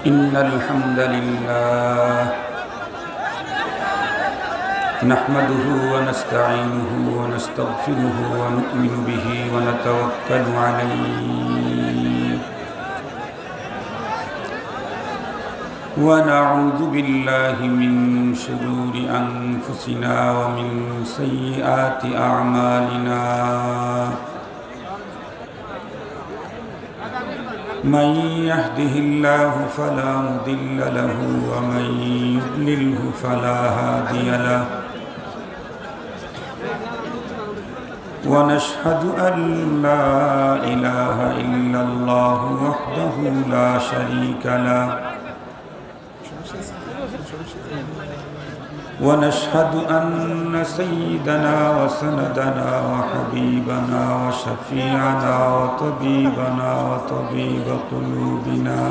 إن الحمد لله نحمده ونستعينه ونستغفره ونؤمن به ونتوكل عليه ونعوذ بالله من شرور أنفسنا ومن سيئات أعمالنا من يهده الله فلا مضل له ومن يضلله فلا هادي له ونشهد أن لا إله إلا الله وحده لا شريك له ونشهد أن سيدنا وسندنا وحبيبنا وشفيعنا وطبيبنا وطبيب قلوبنا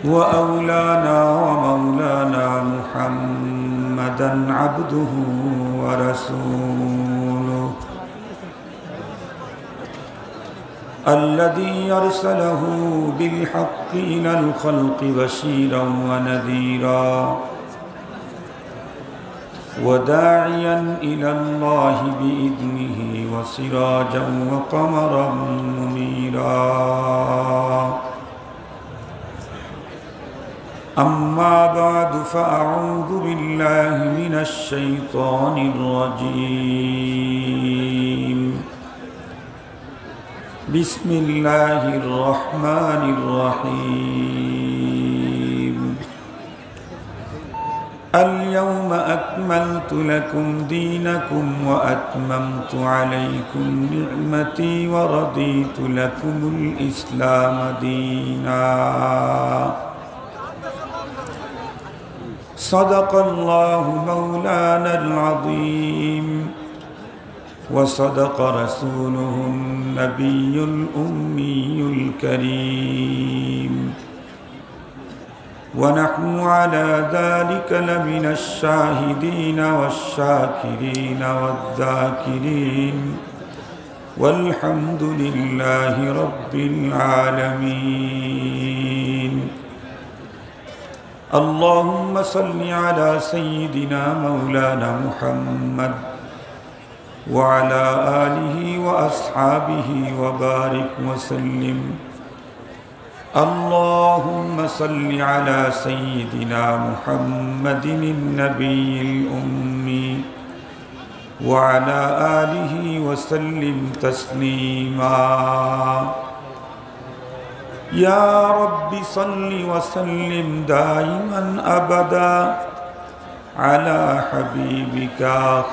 وأولانا ومولانا محمدا عبده ورسوله الذي أرسله بالحق إلى الخلق بشيرا ونذيرا وداعيا إلى الله بإذنه وسراجا وقمرا منيرا أما بعد فأعوذ بالله من الشيطان الرجيم بسم الله الرحمن الرحيم اليوم أكملت لكم دينكم وأتممت عليكم نعمتي ورضيت لكم الإسلام دينا صدق الله مولانا العظيم وصدق رسوله النبي الأمي الكريم ونحن على ذلك لمن الشاهدين والشاكرين والذاكرين والحمد لله رب العالمين اللهم صل على سيدنا مولانا محمد وعلى آله وأصحابه وبارك وسلم اللهم صل على سيدنا محمد النبي الأمي وعلى آله وسلم تسليما يا رب صل وسلم دائما أبدا على حبيبك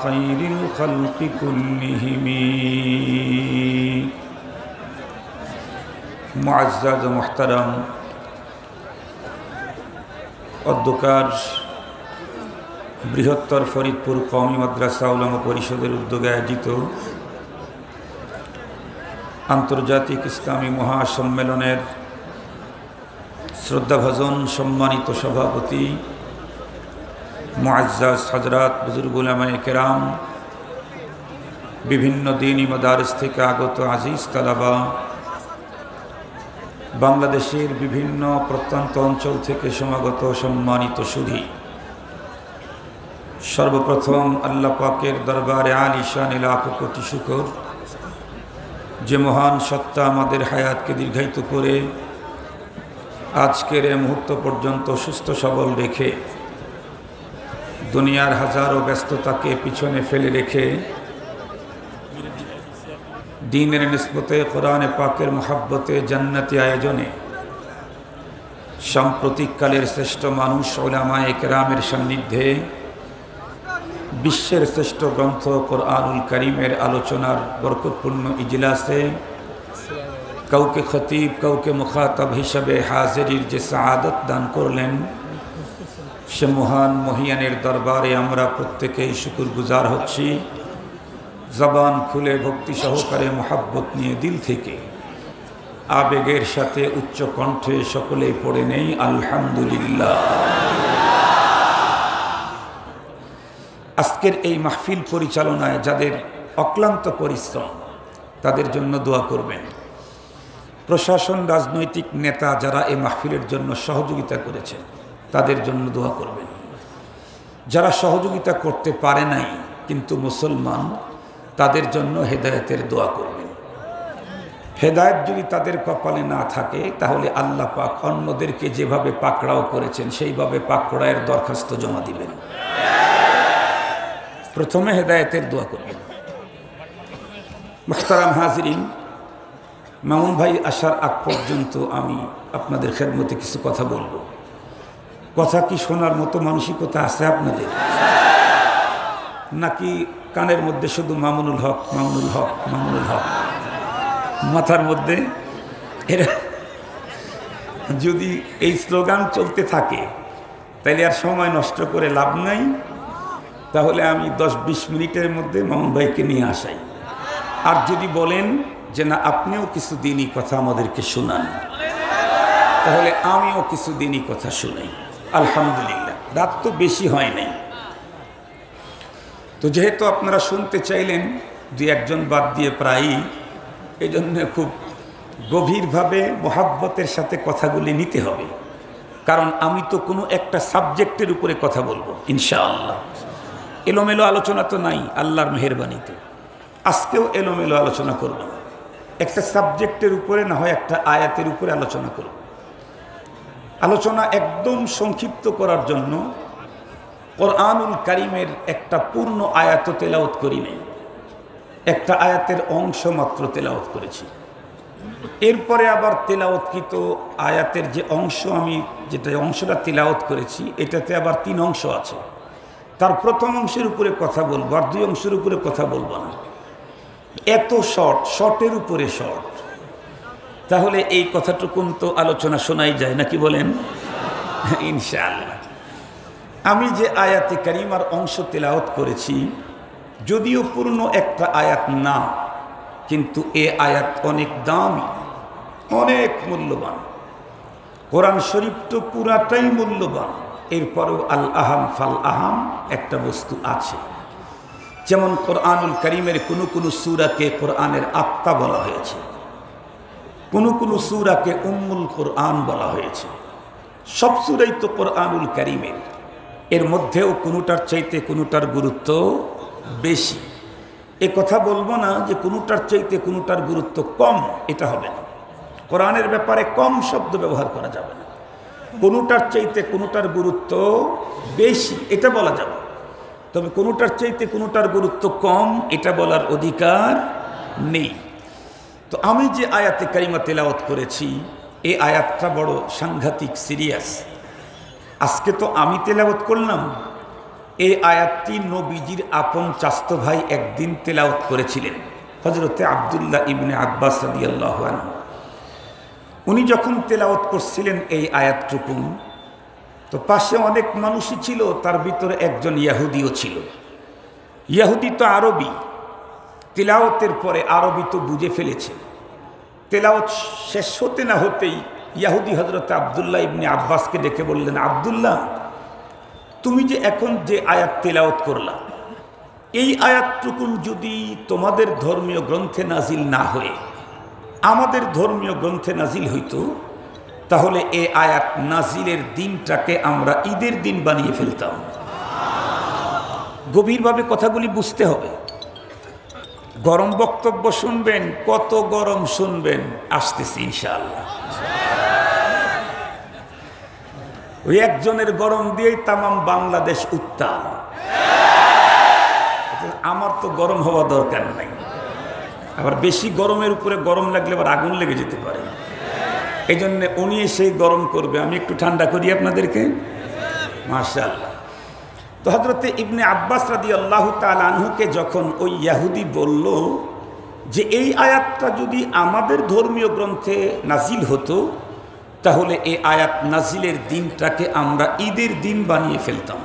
خير الخلق كلهم معزز محترم অধ্যকার বৃহত্তর ফরিদপুর কওমি মাদ্রাসা উলামা পরিষদের উদ্যোগে আয়োজিত আন্তর্জাতিক ইসলামী মহাসম্মেলনের শ্রদ্ধাভাজন সম্মানিত সভাপতি মুআজ্জাজ হযরত বুজুর্গ উলামায়ে কেরাম, বিভিন্ন দ্বীনি মাদারিস থেকে আগত আজিজ তালাবা, বাংলাদেশের বিভিন্ন প্রত্যন্ত অঞ্চল থেকে সমাগত সম্মানিত সুধী, সর্বপ্রথম আল্লাহ পাকের দরবারে আলিশান লাখ কোটি শুকর, যে মহান সত্তা আমাদের হায়াতকে দীর্ঘায়িত করে আজকের এই মুহূর্ত পর্যন্ত সুস্থ সবল রেখে দুনিয়ার হাজারো ব্যস্ততাকে পিছনে ফেলে রেখে দ্বীনের নিসবতে কোরআনে পাকের মুহাব্বতে জান্নাতি আয়োজনে সাম্প্রতিককালের শ্রেষ্ঠ মানুষ উলামায়ে কেরামের সান্নিধ্যে বিশ্বের শ্রেষ্ঠ গ্রন্থ কোরআনুল কারীমের আলোচনার বরকতপূর্ণ ইজলাসে কাউকে খতিব কাউকে মুখাতাব হিসাবে হাজিরির যে সাআদত দান করলেন, সে মহান মহিয়ানের দরবারে আমরা প্রত্যেকেই শুকরগুজার হচ্ছি। জবান খুলে ভক্তি সহকারে মোহাব্বত নিয়ে দিল থেকে আবেগের সাথে উচ্চ কণ্ঠে সকলেই পড়ে নেই আলহামদুলিল্লাহ। আজকের এই মাহফিল পরিচালনায় যাদের অক্লান্ত পরিশ্রম, তাদের জন্য দোয়া করবেন। প্রশাসন, রাজনৈতিক নেতা যারা এই মাহফিলের জন্য সহযোগিতা করেছেন তাদের জন্য দোয়া করবেন। যারা সহযোগিতা করতে পারে নাই কিন্তু মুসলমান, তাদের জন্য হেদায়েতের দোয়া করবেন। হেদায়েত যদি তাদের কপালে না থাকে তাহলে আল্লাহ পাক অন্যদেরকে যেভাবে পাকড়াও করেছেন সেইভাবে পাকড়ায়ের দরখাস্ত জমা দিবেন। প্রথমে হেদায়েতের দোয়া করবেন। মুহতারাম হাজিরিন, মামুন ভাই আসার আগ পর্যন্ত আমি আপনাদের খেদমতে কিছু কথা বলবো। কথা কি শোনার মতো মানসিকতা আছে আপনাদের, নাকি কানের মধ্যে শুধু মামুনুল হক মামুনুল হক মামুনুল হক, মাথার মধ্যে এরা যদি এই স্লোগান চলতে থাকে তাহলে আর সময় নষ্ট করে লাভ নাই। তাহলে আমি 10-20 মিনিটের মধ্যে মামুন ভাইকে নিয়ে আসাই। আর যদি বলেন যে না আপনিও কিছু দিনই কথা আমাদেরকে শোনান, তাহলে আমিও কিছু দিনই কথা শুনাই। আলহামদুলিল্লাহ, রাত তো বেশি হয় নাই। তো যেহেতু আপনারা শুনতে চাইলেন, 2-1 জন বাদ দিয়ে প্রায়ই, এই জন্য খুব গভীরভাবে মহাব্বতের সাথে কথাগুলি নিতে হবে। কারণ আমি তো কোনো একটা সাবজেক্টের উপরে কথা বলবো ইনশাআল্লাহ। এলোমেলো আলোচনা তো নাই আল্লাহর মেহেরবানিতে। আজকেও এলোমেলো আলোচনা করব না, একটা সাবজেক্টের উপরে না হয় একটা আয়াতের উপরে আলোচনা করব। আলোচনা একদম সংক্ষিপ্ত করার জন্য কোরআনুল কারীমের একটা পূর্ণ আয়াত তেলাওয়াত করি নাই, একটা আয়াতের অংশ মাত্র তেলাওয়াত করেছি। এরপরে আবার তেলাওয়াতকৃত আয়াতের যে অংশ, আমি যেটা অংশটা তেলাওয়াত করেছি, এটাতে আবার 3 অংশ আছে। তার প্রথম অংশের উপরে কথা বলবো, আর 2 অংশের উপরে কথা বলবো না। এত শর্টের উপরে শর্ট, তাহলে এই কথাটুকুন তো আলোচনা শোনাই যায় নাকি বলেন? ইনশাআল্লাহ। আমি যে আয়াতে কারিমার অংশ তেলাওয়াত করেছি, যদিও পূর্ণ একটা আয়াত না, কিন্তু এ আয়াত অনেক দামি, অনেক মূল্যবান। কোরআন শরীফ তো পুরাটাই মূল্যবান, এরপরেও আল আহাম ফাল আহাম একটা বস্তু আছে। যেমন কোরআনুল কারীমের কোনো কোনো সূরাকে কোরআনের আত্মা বলা হয়েছে, কোনো কোনো সূরাকে উম্মুল কোরআন বলা হয়েছে। সব সূরাই তো কোরআনুল কারীমের, এর মধ্যেও কোনোটার চাইতে কোনোটার গুরুত্ব বেশি। এ কথা বলবো না যে কোনোটার চাইতে কোনোটার গুরুত্ব কম, এটা হবে না। কোরআনের ব্যাপারে কম শব্দ ব্যবহার করা যাবে না। কোনোটার চাইতে কোনোটার গুরুত্ব বেশি এটা বলা যাবে, তবে কোনোটার চাইতে কোনোটার গুরুত্ব কম এটা বলার অধিকার নেই। তো আমি যে আয়াতে কারিমা তেলাওয়াত করেছি, এই আয়াতটা বড় সাংঘাতিক সিরিয়াস। আজকে তো আমি তেলাওয়াত করলাম, এই আয়াতটি নবীজির আপন চাচতো ভাই একদিন তেলাওয়াত করেছিলেন, হযরতে আব্দুল্লাহ ইবনে আব্বাস রাদিয়াল্লাহু আনহু। উনি যখন তেলাওয়াত করছিলেন এই আয়াতটুকু, তো পাশে অনেক মানুষই ছিল, তার ভিতরে একজন ইহুদিও ছিল। ইহুদি তো আরবি, তেলাওয়াতের পরে আরবি তো বুঝে ফেলেছে। তেলাওয়াত শেষ হতে না হতেই ইহুদি হযরতে আব্দুল্লাহ ইবনে আব্বাসকে ডেকে বললেন, আব্দুল্লাহ, তুমি যে এখন যে আয়াত তেলাওয়াত করলা, এই আয়াতটুকুন যদি তোমাদের ধর্মীয় গ্রন্থে নাজিল না হয়ে আমাদের ধর্মীয় গ্রন্থে নাজিল হইতো, তাহলে এই আয়াত নাজিলের দিনটাকে আমরা ঈদের দিন বানিয়ে ফেলতাম। গভীরভাবে কথাগুলি বুঝতে হবে। গরম বক্তব্য শুনবেন, কত গরম শুনবেন, আসতেছি ইনশাআল্লাহ। ওই একজনের গরম দিয়েই তামাম বাংলাদেশ উত্তাল। আমার তো গরম হওয়া দরকার নাই, আবার বেশি গরমের উপরে গরম লাগলে আবার আগুন লেগে যেতে পারে। এই জন্য উনি সেই গরম করবে, আমি একটু ঠান্ডা করি আপনাদেরকে। মাশাআল্লাহ। তো হযরতে ইবনে আব্বাস রাদিয়াল্লাহু তাআলা আনহুকে যখন ওই ইহুদি বলল যে এই আয়াতটা যদি আমাদের ধর্মীয় গ্রন্থে নাজিল হতো, তাহলে এই আয়াত নাজিলের দিনটাকে আমরা ঈদের দিন বানিয়ে ফেলতাম।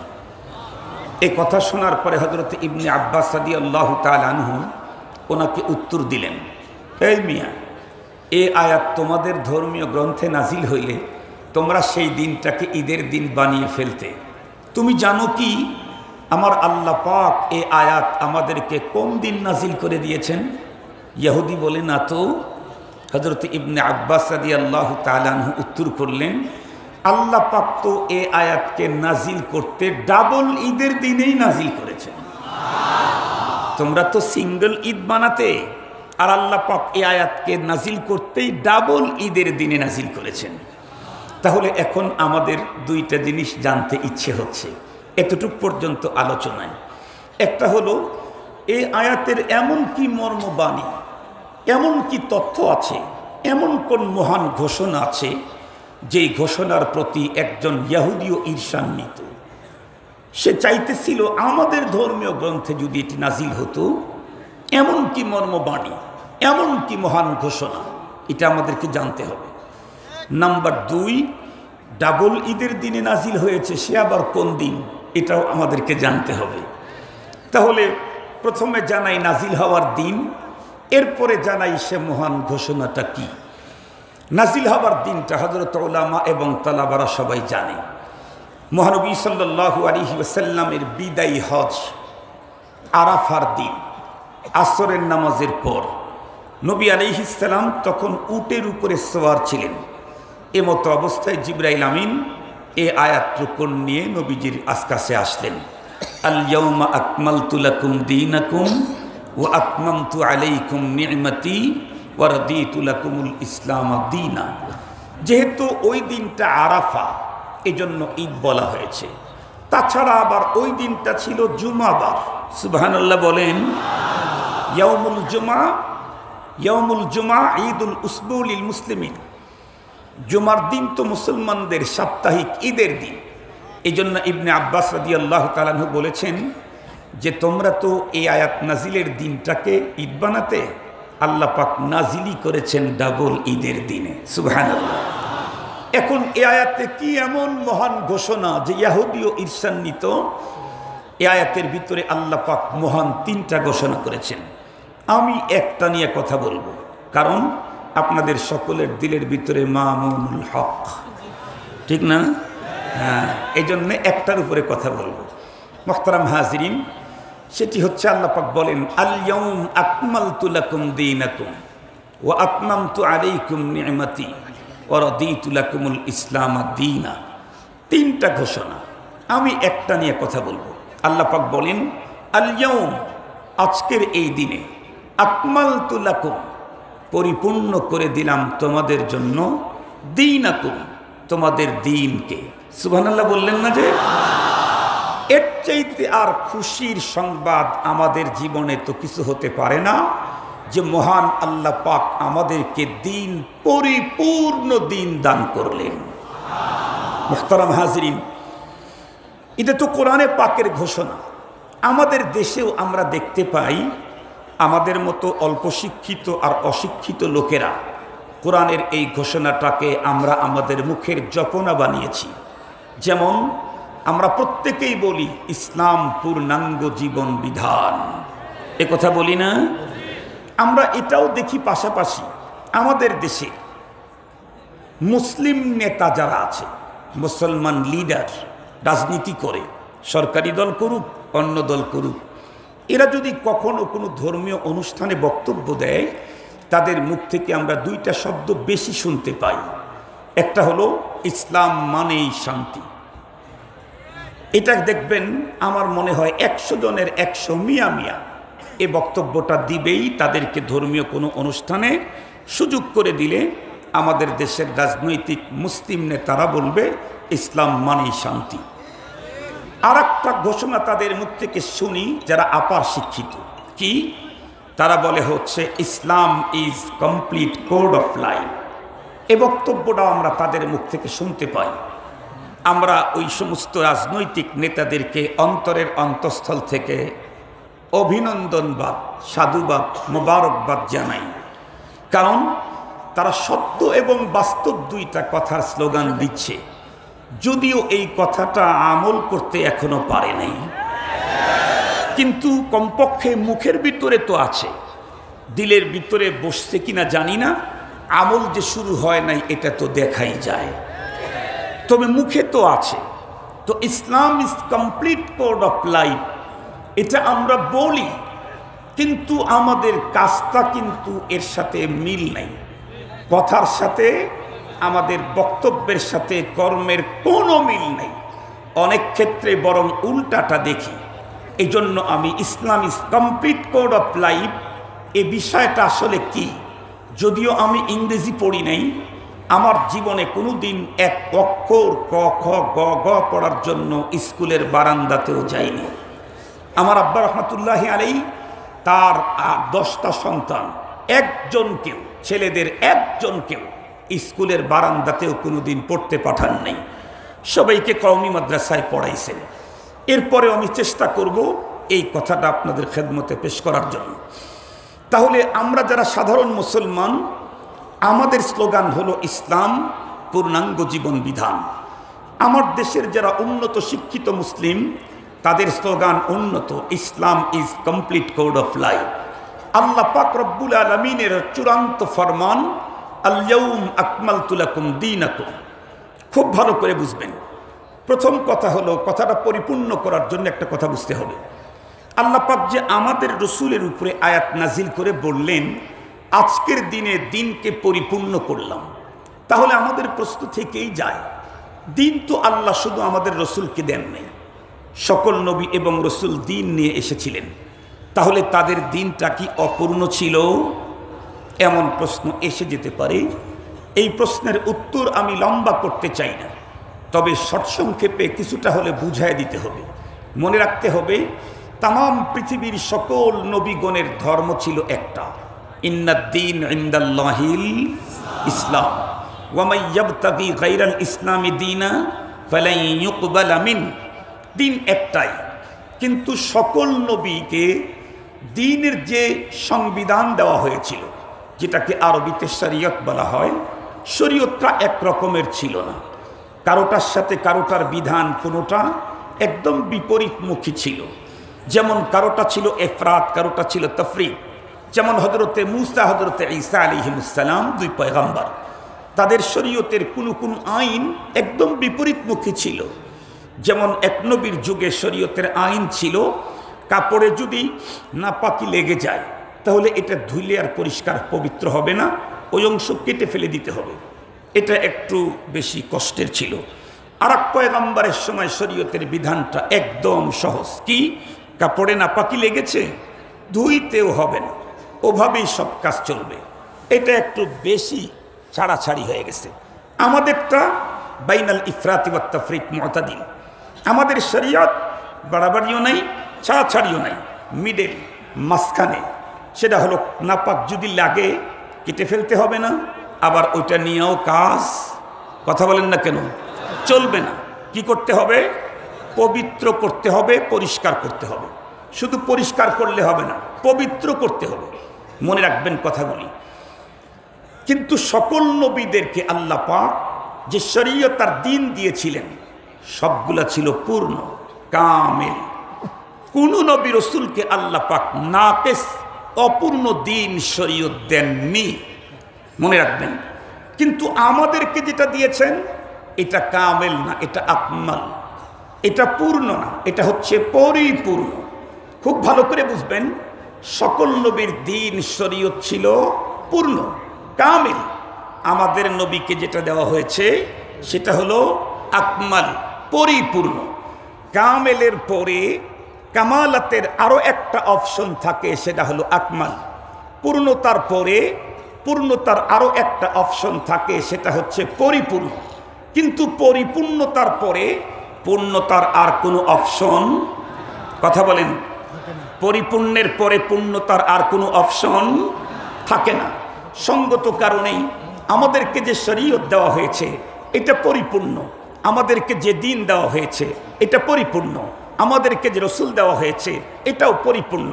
এই কথা শোনার পরে হযরতে ইবনে আব্বাস রাদিয়াল্লাহু তাআলা আনহু ওনাকে উত্তর দিলেন, এই মিয়া, এই আয়াত তোমাদের ধর্মীয় গ্রন্থে নাজিল হইলে তোমরা সেই দিনটাকে ঈদের দিন বানিয়ে ফেলতে। তুমি জানো কি আমার আল্লাহ পাক এই আয়াত আমাদেরকে কোন দিন নাজিল করে দিয়েছেন? ইহুদি বলে, না তো। হযরত ইবনে আব্বাস রাদিয়াল্লাহু তাআলা আনহু উত্তর করলেন, আল্লাহ পাক তো এই আয়াতকে নাজিল করতে ডাবল ঈদের দিনেই নাজিল করেছেন। তোমরা তো সিঙ্গেল ঈদ বানাতে, আর আল্লাহ পাক এই আয়াতকে নাজিল করতেই ডাবল ঈদের দিনে নাজিল করেছেন। তাহলে এখন আমাদের দুইটা জিনিস জানতে ইচ্ছে হচ্ছে এতটুক পর্যন্ত আলোচনায়। একটা হলো, এই আয়াতের এমন কি মর্মবাণী, এমন কি তথ্য আছে, এমন কোন মহান ঘোষণা আছে যেই ঘোষণার প্রতি একজন ইহুদিও ঈর্ষান্বিত। সে চাইতেছিল আমাদের ধর্মীয় গ্রন্থে যদি এটি নাজিল হতো, এমন কি মর্মবাণী, এমন কি মহান ঘোষণা, এটা আমাদেরকে জানতে হবে। নাম্বার 2, ডাবল ঈদের দিনে নাজিল হয়েছে, সে আবার কোন দিন, এটাও আমাদেরকে জানতে হবে। তাহলে প্রথমে জানাই নাজিল হওয়ার দিন, এরপরে জানাই সে মহান ঘোষণাটা কি। নাজিল হওয়ার দিনটা হযরত উলামা এবং তালাবারা সবাই জানে। মহানবী সাল্লাল্লাহু আলাইহি ওয়াসাল্লামের বিদায়ী হজ আরাফার দিন আসরের নামাজের পর নবী আলাইহিস সালাম তখন উটের উপরে সওয়ার ছিলেন। এমতো অবস্থায় জিবরাইল আমিন এই আয়াতটুকু নিয়ে নবীজির কাছে আসলেন। আল ইয়াউমা আকমালতু লাকুম দীনাকুম ওয়া আতমামতু আলাইকুম নি'মাতি ওয়া রাদিতু লাকুমুল ইসলাম দীনা। যেহেতু ওই দিনটা আরাফা, এজন্য ঈদ বলা হয়েছে। তাছাড়া আবার ওই দিনটা ছিল জুমাবার। সুবহানাল্লাহ বলেন। ইয়াউমুল জুমা ঈদুল উসবু লিল মুসলিমিন। জুমার দিন তো মুসলমানদের সাপ্তাহিক ঈদের দিন। এই জন্য ইবনে আব্বাস রাদিয়াল্লাহু তাআলা আনহু বলেছেন যে তোমরা তো এই আয়াত নাজিলের দিনটাকে ঈদ বানাতে, আল্লাহ পাক নাজিলই করেছেন ডাবল ঈদের দিনে। সুবহানাল্লাহ। এখন এই আয়াতে কি এমন মহান ঘোষণা যে ইহুদিও ঈর্ষান্বিত? এই আয়াতের ভিতরে আল্লাহ পাক মহান 3টা ঘোষণা করেছেন। আমি একটা নিয়ে কথা বলবো, কারণ আপনাদের সকলের দিলের ভিতরে মামুনুল হক, ঠিক না? হ্যাঁ, এই জন্য একটার উপরে কথা বলবো। মুহতারাম হাজিরিন, সেটি হচ্ছে আল্লাহ পাক বলেন, আল ইয়াউম আকমালতু লাকুম দীনাকুম ওয়া আতমামতু আলাইকুম নি'মাতি ওয়া রাদিতু লাকুমুল ইসলাম দীনা। 3টা ঘোষণা, আমি একটা নিয়ে কথা বলবো। আল্লাহ পাক বলেন, আল ইয়াউম, আজকের এই দিনে, আকমালতু লাকুম, পরিপূর্ণ করে দিলাম তোমাদের জন্য, দীনাকুম, তোমাদের দ্বীনকে। সুবহানাল্লাহ বললেন না? যে এর চাইতে আর খুশির সংবাদ আমাদের জীবনে তো কিছু হতে পারে না, যে মহান আল্লাহ পাক আমাদেরকে দ্বীন, পরিপূর্ণ দ্বীন দান করলেন। মুহতারাম হাজিরিন, এটা তো কোরআনে পাকের ঘোষণা। আমাদের দেশেও আমরা দেখতে পাই আমাদের মতো অল্প শিক্ষিত আর অশিক্ষিত লোকেরা কোরআনের এই ঘোষণাটাকে আমরা আমাদের মুখের জপনা বানিয়েছি। যেমন আমরা প্রত্যেকেই বলি ইসলাম পূর্ণাঙ্গ জীবন বিধান, এ কথা বলি না? আমরা এটাও দেখি পাশাপাশি আমাদের দেশে মুসলিম নেতা যারা আছে, মুসলমান লিডার, রাজনীতি করে, সরকারি দল করুক, অন্য দল করুক, এরা যদি কখনো কোনো ধর্মীয় অনুষ্ঠানে বক্তব্য দেয়, তাদের মুখ থেকে আমরা 2টা শব্দ বেশি শুনতে পাই। একটা হলো ইসলাম মানেই শান্তি। এটা দেখবেন, আমার মনে হয় 100 জনের 100 মিয়া মিয়া এ বক্তব্যটা দিবেই। তাদেরকে ধর্মীয় কোনো অনুষ্ঠানে সুযোগ করে দিলে আমাদের দেশের রাজনৈতিক মুসলিম নেতারা বলবে ইসলাম মানেই শান্তি। আর একটা ঘোষণা তাদের মুখ থেকে শুনি যারা আপার শিক্ষিত, কি? তারা বলে হচ্ছে Islam is complete code of life. এ বক্তব্যটা আমরা তাদের মুখ থেকে শুনতে পাই। আমরা ওই সমস্ত রাজনৈতিক নেতাদেরকে অন্তরের অন্তঃস্থল থেকে অভিনন্দনবাদ, সাধুবাদ, মোবারকবাদ জানাই। কারণ তারা সত্য এবং বাস্তব 2টা কথার স্লোগান দিচ্ছে, যদিও এই কথাটা আমল করতে এখনো পারে নাই, কিন্তু কমপক্ষে মুখের ভিতরে তো আছে, দিলের ভিতরে বসছে কিনা জানি না, আমল যে শুরু হয় নাই এটা তো দেখাই যায়, তবে মুখে তো আছে। তো Islam is complete code of life, এটা আমরা বলি, কিন্তু আমাদের কাজটা কিন্তু এর সাথে মিল নাই। কথার সাথে আমাদের বক্তব্যের সাথে কর্মের কোনো মিল নেই, অনেক ক্ষেত্রে বরং উল্টাটা দেখি। এই জন্য আমি Islam is complete code of life এ বিষয়টা আসলে কি, যদিও আমি ইংরেজি পড়ি নাই, আমার জীবনে কোনো দিন এক অক্ষর ক খ গ গ পড়ার জন্য স্কুলের বারান্দাতেও যাইনি। আমার আব্বা রহমতুল্লাহি আলাইহি তার 10টা সন্তান, একজনকেও, ছেলেদের একজনকেও স্কুলের বারান্দাতেও কোনোদিন পড়তে পাঠান নাই, সবাইকে কওমি মাদ্রাসায় পড়াইছেন। এরপরে আমি চেষ্টা করব এই কথাটা আপনাদের খেদমতে পেশ করার জন্য। তাহলে আমরা যারা সাধারণ মুসলমান, আমাদের স্লোগান হলো ইসলাম পূর্ণাঙ্গ জীবন বিধান। আমার দেশের যারা উন্নত শিক্ষিত মুসলিম, তাদের স্লোগান উন্নত, Islam is complete code of life. আল্লাহ পাক রব্বুল আলামিনের চূড়ান্ত ফরমান, আল ইয়াউম আকমালতু লাকুম দীনাকুম। খুব ভালো করে বুঝবেন। প্রথম কথা হলো, কথাটা পরিপূর্ণ করার জন্য একটা কথা বুঝতে হবে। আল্লাহ পাক যে আমাদের রসুলের উপরে আয়াত নাজিল করে বললেন, আজকের দিনে দিনকে পরিপূর্ণ করলাম, তাহলে আমাদের প্রশ্ন থেকেই যায়, দিন তো আল্লাহ শুধু আমাদের রসুলকে দেন নাই, সকল নবী এবং রসুল দিন নিয়ে এসেছিলেন, তাহলে তাদের দিনটা কি অপূর্ণ ছিল? এমন প্রশ্ন এসে যেতে পারে। এই প্রশ্নের উত্তর আমি লম্বা করতে চাই না, তবে সংক্ষেপে কিছুটা হলে বুঝায় দিতে হবে। মনে রাখতে হবে, তাম পৃথিবীর সকল নবীগণের ধর্ম ছিল একটা, ইন্নাদ-দীন ইনদাল্লাহিল ইসলাম, ওয়া মান ইয়াবতাগি গায়রাল ইসলামি দীনা ফালান ইউকবালা মিন। দিন একটাই, কিন্তু সকল নবীকে দ্বীনের যে সংবিধান দেওয়া হয়েছিল, যেটাকে আরবিতে শরীয়ত বলা হয়, শরীয়তটা এক রকমের ছিল না। কারোটার সাথে কারোটার বিধান কোনোটা একদম বিপরীতমুখী ছিল। যেমন কারোটা ছিল এফরাত, কারোটা ছিল তফরিক। যেমন হযরতে মূসা, হযরতে ঈসা আলাইহিসসালাম, দুই পয়গম্বর, তাদের শরীয়তের কোনো কোনো আইন একদম বিপরীতমুখী ছিল। যেমন এক নবীর যুগে শরীয়তের আইন ছিল, কাপড়ে যদি নাপাকি লেগে যায় তাহলে এটা ধুইলে আর পরিষ্কার পবিত্র হবে না, ওই অংশ কেটে ফেলে দিতে হবে। এটা একটু বেশি কষ্টের ছিল। আর এক পয়গম্বরের সময় শরীয়তের বিধানটা একদম সহজ। কি? কাপড়ে নাপাকি লেগেছে, ধুইতেও হবে না, ওভাবেই সব কাজ চলবে। এটা একটু বেশি ছাড়াছাড়ি হয়ে গেছে। আমাদেরটা বাইনাল ইফরাতি ওয়াত তাফরিক মুতাদিল। আমাদের শরীয়ত বাড়াবাড়িও নাই, ছাড়াছাড়িও নাই, মিডল, মাঝখানে। সেটা হলো নাপাক যদি লাগে কেটে ফেলতে হবে না, আবার ওইটা নিয়েও কাজ, কথা বলেন না কেন, চলবে না। কি করতে হবে? পবিত্র করতে হবে, পরিষ্কার করতে হবে। শুধু পরিষ্কার করলে হবে না, পবিত্র করতে হবে। মনে রাখবেন কথাগুলি। কিন্তু সকল নবীদেরকে আল্লাহ পাক যে শরীয়ত আর দ্বীন দিয়েছিলেন, সবগুলা ছিল পূর্ণ, কামেল। কোন নবী রসুলকে আল্লাহ পাক নাকেস, অপূর্ণ দ্বীন শরীয়ত দেননি, মনে রাখবেন। কিন্তু আমাদেরকে যেটা দিয়েছেন এটা কামেল না, এটা আকমাল, এটা পূর্ণ না, এটা হচ্ছে পরিপূর্ণ। খুব ভালো করে বুঝবেন, সকল নবীর দ্বীন শরীয়ত ছিল পূর্ণ, কামেল। আমাদের নবীকে যেটা দেওয়া হয়েছে সেটা হলো আকমাল, পরিপূর্ণ। কামেলের পরে কামালাতের আরো একটা অপশন থাকে, সেটা হলো আকমাল। পূর্ণতার পরে পূর্ণতার আরো একটা অপশন থাকে, সেটা হচ্ছে পরিপূর্ণ। কিন্তু পরিপূর্ণতার পরে পূর্ণতার আর কোনো অপশন, কথা বলেন, পরিপূর্ণের পরে পূর্ণতার আর কোনো অপশন থাকে না। সঙ্গত কারণেই আমাদেরকে যে শরীয়ত দেওয়া হয়েছে এটা পরিপূর্ণ, আমাদেরকে যে দ্বীন দেওয়া হয়েছে এটা পরিপূর্ণ, আমাদেরকে যে রসুল দেওয়া হয়েছে এটাও পরিপূর্ণ।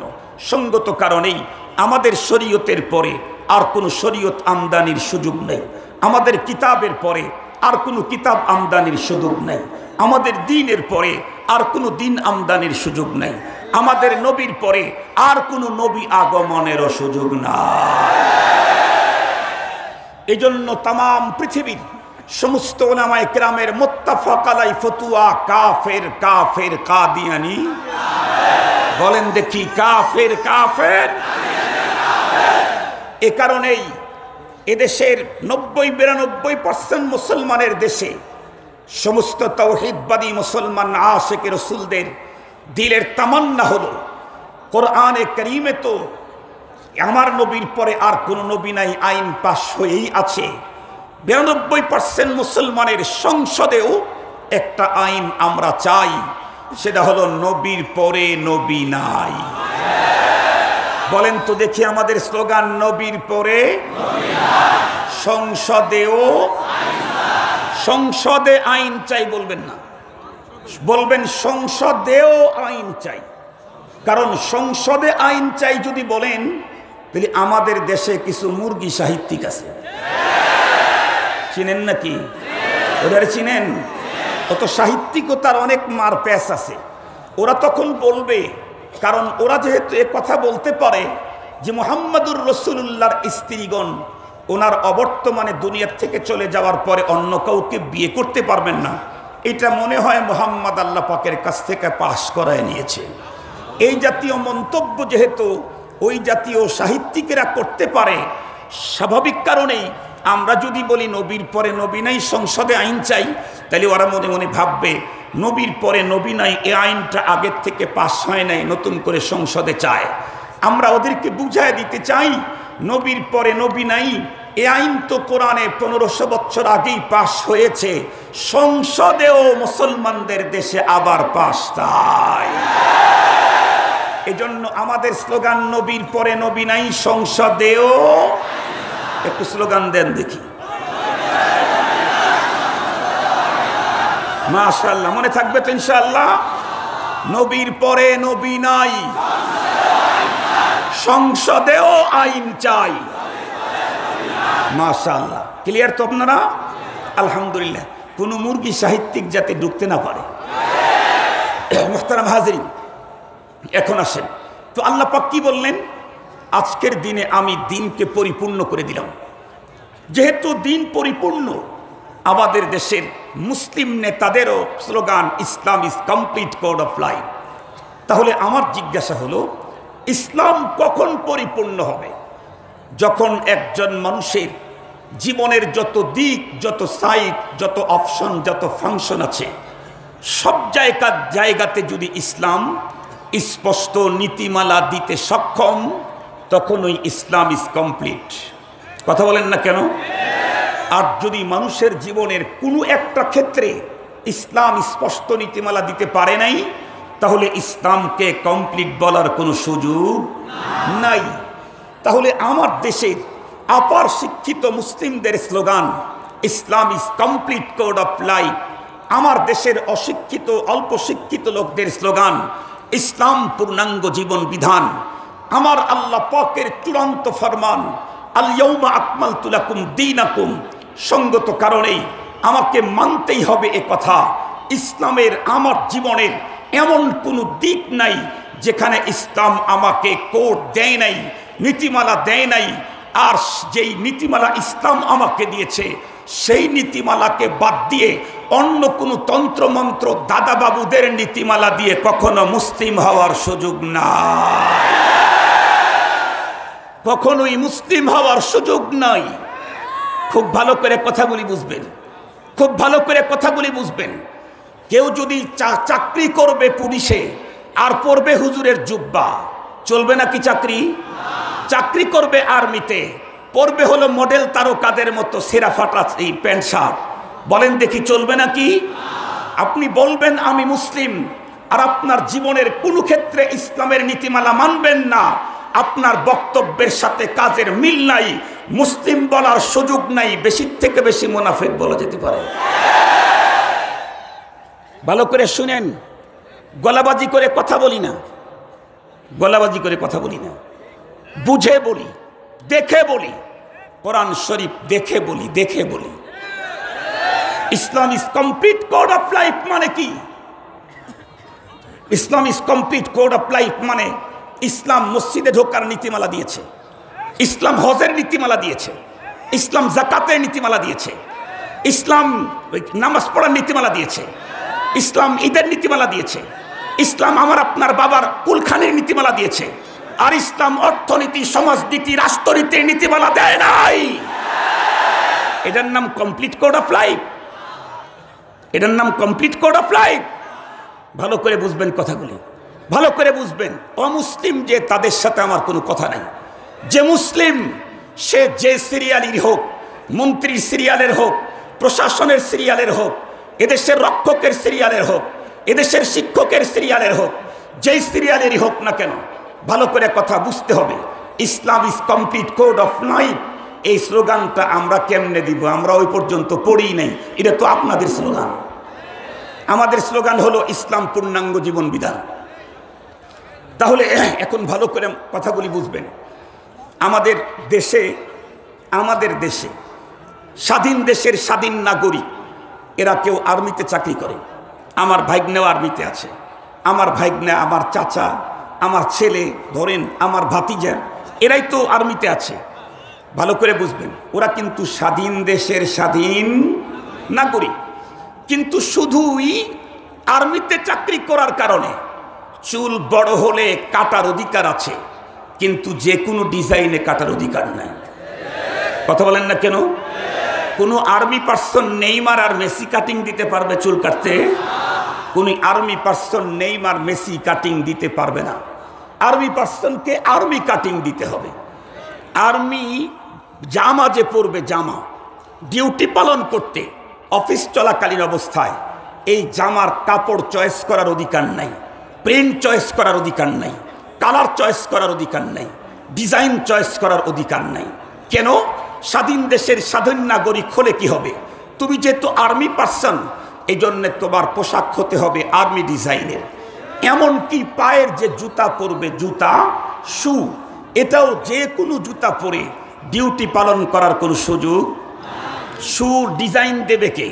সঙ্গত কারণেই আমাদের শরীয়তের পরে আর কোনো শরীয়ত আমদানির সুযোগ নেই, আমাদের কিতাবের পরে আর কোনো কিতাব আমদানির সুযোগ নেই, আমাদের দ্বীনের পরে আর কোনো দ্বীন আমদানির সুযোগ নেই, আমাদের নবীর পরে আর কোনো নবী আগমনেরও সুযোগ নাই। এই জন্য তাম পৃথিবীর সমস্ত উলামায়ে কেরামের মুত্তাফাক আলাই ফতুয়া, কাফের কাফের কাদিয়ানি। বলেন দেখি, কাফের কাফের। এ কারণেই এদেশের 90-92% মুসলমানের দেশে সমস্ত তাওহীদবাদী মুসলমান আশিক রাসূলদের দিলের তামান্না হলো, কোরআনে কারীমে তো আমার নবীর পরে আর কোন নবী নাই আইন পাশ হয়েই আছে। 92% মুসলমানের সংসদেও একটা আইন আমরা চাই, সেটা হলো নবীর পরে নবী নাই। বলেন তো দেখি আমাদের স্লোগান, নবীর পরে সংসদেও, সংসদে আইন চাই বলবেন না, বলবেন সংসদেও আইন চাই। কারণ সংসদে আইন চাই যদি বলেন, তাহলে আমাদের দেশে কিছু মুরগি সাহিত্যিক আছে, চিনেন নাকি? ওদের চিনেন? অত সাহিত্যিকতার অনেক মার প্যাচ আছে। ওরা তখন বলবে, কারণ ওরা যেহেতু এ কথা বলতে পারে যে মুহাম্মাদুর রাসূলুল্লাহর স্ত্রীগণ ওনার অবর্তমানে দুনিয়ার থেকে চলে যাওয়ার পরে অন্য কাউকে বিয়ে করতে পারবেন না, এটা মনে হয় মুহাম্মদ আল্লাহ পাকের কাছ থেকে পাশ করায় নিয়েছে। এই জাতীয় মন্তব্য যেহেতু ওই জাতীয় সাহিত্যিকেরা করতে পারে, স্বাভাবিক কারণেই আমরা যদি বলি নবীর পরে নবী নাই, সংসদে আইন চাই, তাহলে ওরা মনে মনে ভাববে নবীর পরে নবী নাই, এই আইনটা আগের থেকে পাশ হয় নাই, নতুন করে সংসদে চায়। আমরা ওদেরকে বুঝায় দিতে চাই, নবীর পরে নবী নাই এই আইন তো কোরআনে 1500 বছর আগেই পাশ হয়েছে, সংসদেও মুসলমানদের দেশে আবার পাশ চাই। এজন্য আমাদের স্লোগান, নবীর পরে নবী নাই, সংসদেও। একটু স্লোগান দেন দেখি, মাশাআল্লাহ। মনে থাকবে তো ইনশাআল্লাহ? নবীর পরে নবী নাই, সংসদেও আইন চাই। মাশাআল্লাহ, ক্লিয়ার তো আপনারা? আলহামদুলিল্লাহ। কোন মুরগি সাহিত্যিক যাতে ঢুকতে না পারে। মুহতারাম হাজিরিন, এখন আসেন তো আল্লাহ পাক কি বললেন? আজকের দিনে আমি দিনকে পরিপূর্ণ করে দিলাম। যেহেতু দিন পরিপূর্ণ, আমাদের দেশের মুসলিম নেতাদেরও slogan Islam is complete code of life. তাহলে আমার জিজ্ঞাসা হলো, ইসলাম কখন পরিপূর্ণ হবে? যখন একজন মানুষের জীবনের যত দিক, যত সাইড, যত অপশন, যত ফাংশন আছে, সব জায়গাতে যদি ইসলাম স্পষ্ট নীতিমালা দিতে সক্ষম, তখন ওই ইসলাম ইজ কমপ্লিট। কথা বলেন না কেন? আর যদি মানুষের জীবনের কোনো একটা ক্ষেত্রে ইসলাম স্পষ্ট নীতিমালা দিতে পারে নাই, তাহলে ইসলামকে কমপ্লিট বলার কোনো সুযোগ নাই। তাহলে আমার দেশের আপার শিক্ষিত মুসলিমদের slogan Islam is complete code of life, আমার দেশের অশিক্ষিত অল্প শিক্ষিত লোকদের স্লোগান ইসলাম পূর্ণাঙ্গ জীবন বিধান। আমার আল্লাহ পাকের চূড়ান্ত ফরমান আল ইয়াউমা আকমালতু লাকুম দীনাকুম, সঙ্গত কারণেই আমাকে মানতেই হবে এ কথা, ইসলামের আমার জীবনের এমন কোনো দিক নাই যেখানে ইসলাম আমাকে কোড দেয় নাই, নীতিমালা দেয় নাই। আর যেই নীতিমালা ইসলাম আমাকে দিয়েছে, সেই নীতিমালাকে বাদ দিয়ে অন্য কোনো তন্ত্রমন্ত্র দাদা বাবুদের নীতিমালা দিয়ে কখনো মুসলিম হওয়ার সুযোগ নাই, কখনোই মুসলিম হওয়ার সুযোগ নাই। খুব ভালো করে কথাগুলি বুঝবেন, খুব ভালো করে কথাগুলি বুঝবেন। কেউ যদি চাকরি করবে পুলিশে আর পরবে হুজুরের জুব্বা, চলবে নাকি চাকরি? চাকরি করবে আর্মিতে, পরবে হলো মডেল তারকাদের মতো সেরা ফাটা এই প্যান্ট শার্ট, বলেন দেখি চলবে নাকি? আপনি বলবেন আমি মুসলিম, আর আপনার জীবনের কোনো ক্ষেত্রে ইসলামের নীতিমালা মানবেন না, আপনার বক্তব্যের সাথে কাজের মিল নাই, মুসলিম বলার সুযোগ নাই, বেশি থেকে বেশি মুনাফিক বলা যেতে পারে। ভালো করে শুনেন, গলাবাজি করে কথা বলি না, গলাবাজি করে কথা বলি না, বুঝে বলি, দেখে বলি, কোরআন শরীফ দেখে বলি, দেখে বলি। Islam is complete code of life মানে কি? Islam is complete code of life মানে ইসলাম মসজিদে ঢোকার নীতিমালা দিয়েছে, ইসলাম হজের নীতিমালা দিয়েছে, ইসলাম যাকাতের নীতিমালা দিয়েছে, ইসলাম নামাজ পড়ার নীতিমালা দিয়েছে, ইসলাম ঈদের নীতিমালা দিয়েছে, ইসলাম আমার আপনার বাবার কুলখানির নীতিমালা দিয়েছে। আর ইসলাম অর্থনীতি, সমাজনীতি, রাষ্ট্রনীতির নীতিমালা দেয় নাই। এটার নাম কমপ্লিট কোড অফ লাইফ, এটার নাম কমপ্লিট কোড অফ লাইফ। ভালো করে বুঝবেন কথাগুলি, ভালো করে বুঝবেন। অমুসলিম যে তাদের সাথে আমার কোনো কথা নাই। যে মুসলিম সে যে সিরিয়ালের হোক, মন্ত্রীর সিরিয়ালের হোক, প্রশাসনের সিরিয়ালের হোক, এদেশের রক্ষকের সিরিয়ালের হোক, এদেশের শিক্ষকের সিরিয়ালের হোক, যেই সিরিয়ালেরই হোক না কেন, ভালো করে কথা বুঝতে হবে। Islam is complete code of life. এই স্লোগানটা আমরা কেমনে দিব? আমরা ওই পর্যন্ত পড়ি নাই, এটা তো আপনাদের স্লোগান। আমাদের স্লোগান হলো ইসলাম পূর্ণাঙ্গ জীবন বিধান। তাহলে এখন ভালো করে কথাগুলি বুঝবেন। আমাদের দেশে স্বাধীন দেশের স্বাধীন নাগরিক এরা কেউ আর্মিতে চাকরি করে। আমার ভাগ্নেও আর্মিতে আছে, আমার ভাগ্নে, আমার চাচা, আমার ছেলে, ধরেন আমার ভাতিজা, এরাই তো আর্মিতে আছে। ভালো করে বুঝবেন, ওরা কিন্তু স্বাধীন দেশের স্বাধীন নাগরিক। কিন্তু শুধুই আর্মিতে চাকরি করার কারণে চুল বড় হলে কাটার অধিকার আছে, কিন্তু যে কোনো ডিজাইনে কাটার অধিকার নাই। কথা বলেন না কেন? কোনো আর্মি পার্সন নেইমার আর মেসি কাটিং দিতে পারবে চুল কাটতে? কোন army person Neymar Messi cutting দিতে পারবে না। আর্মি পার্সনকে আর্মি কাটিং দিতে হবে। আর্মি জামা যে পরবে, জামা ডিউটি পালন করতে অফিস চলাকালীন অবস্থায় এই জামার কাপড় চয়েস করার অধিকার নাই, প্রিন্ট চয়েস করার অধিকার নাই, কালার চয়েস করার অধিকার নাই, ডিজাইন চয়েস করার অধিকার নাই। কেন? স্বাধীন দেশের স্বাধীন নাগরিক হলে কি হবে? তুমি যেহেতু আর্মি পার্সন, এই জন্যে তোমার পোশাক হতে হবে আর্মি ডিজাইনের। এমনকি পায়ের যে জুতা পরবে, জুতা শু, এটাও যে কোনো জুতা পরে ডিউটি পালন করার কোনো সুযোগ। শুর ডিজাইন দেবে কে?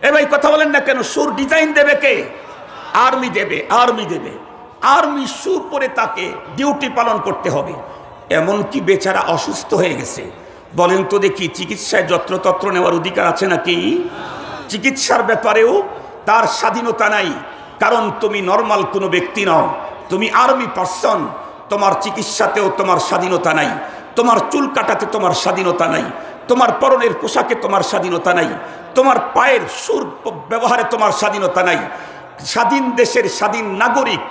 এ ভাই কথা বলেন না কেন? শুর ডিজাইন দেবে কে? আর্মি দেবে, আর্মি দেবে। আর্মি শু পরে তাকে ডিউটি পালন করতে হবে। এমনকি বেচারা অসুস্থ হয়ে গেছে, বলেন তো দেখি, চিকিৎসায় যত্রতত্র নেওয়ার অধিকার আছে নাকি? চিকিৎসার ব্যাপারেও তার স্বাধীনতা নাই, কারণ তুমি নর্মাল কোনো ব্যক্তি নও, তুমি আর্মি পার্সন। তোমার চিকিৎসাতেও তোমার স্বাধীনতা নাই, তোমার চুল কাটাতে তোমার স্বাধীনতা নাই, তোমার পরনের পোশাকে তোমার স্বাধীনতা নাই, তোমার পায়ের সুর ব্যবহারে তোমার স্বাধীনতা নাই। স্বাধীন দেশের স্বাধীন নাগরিক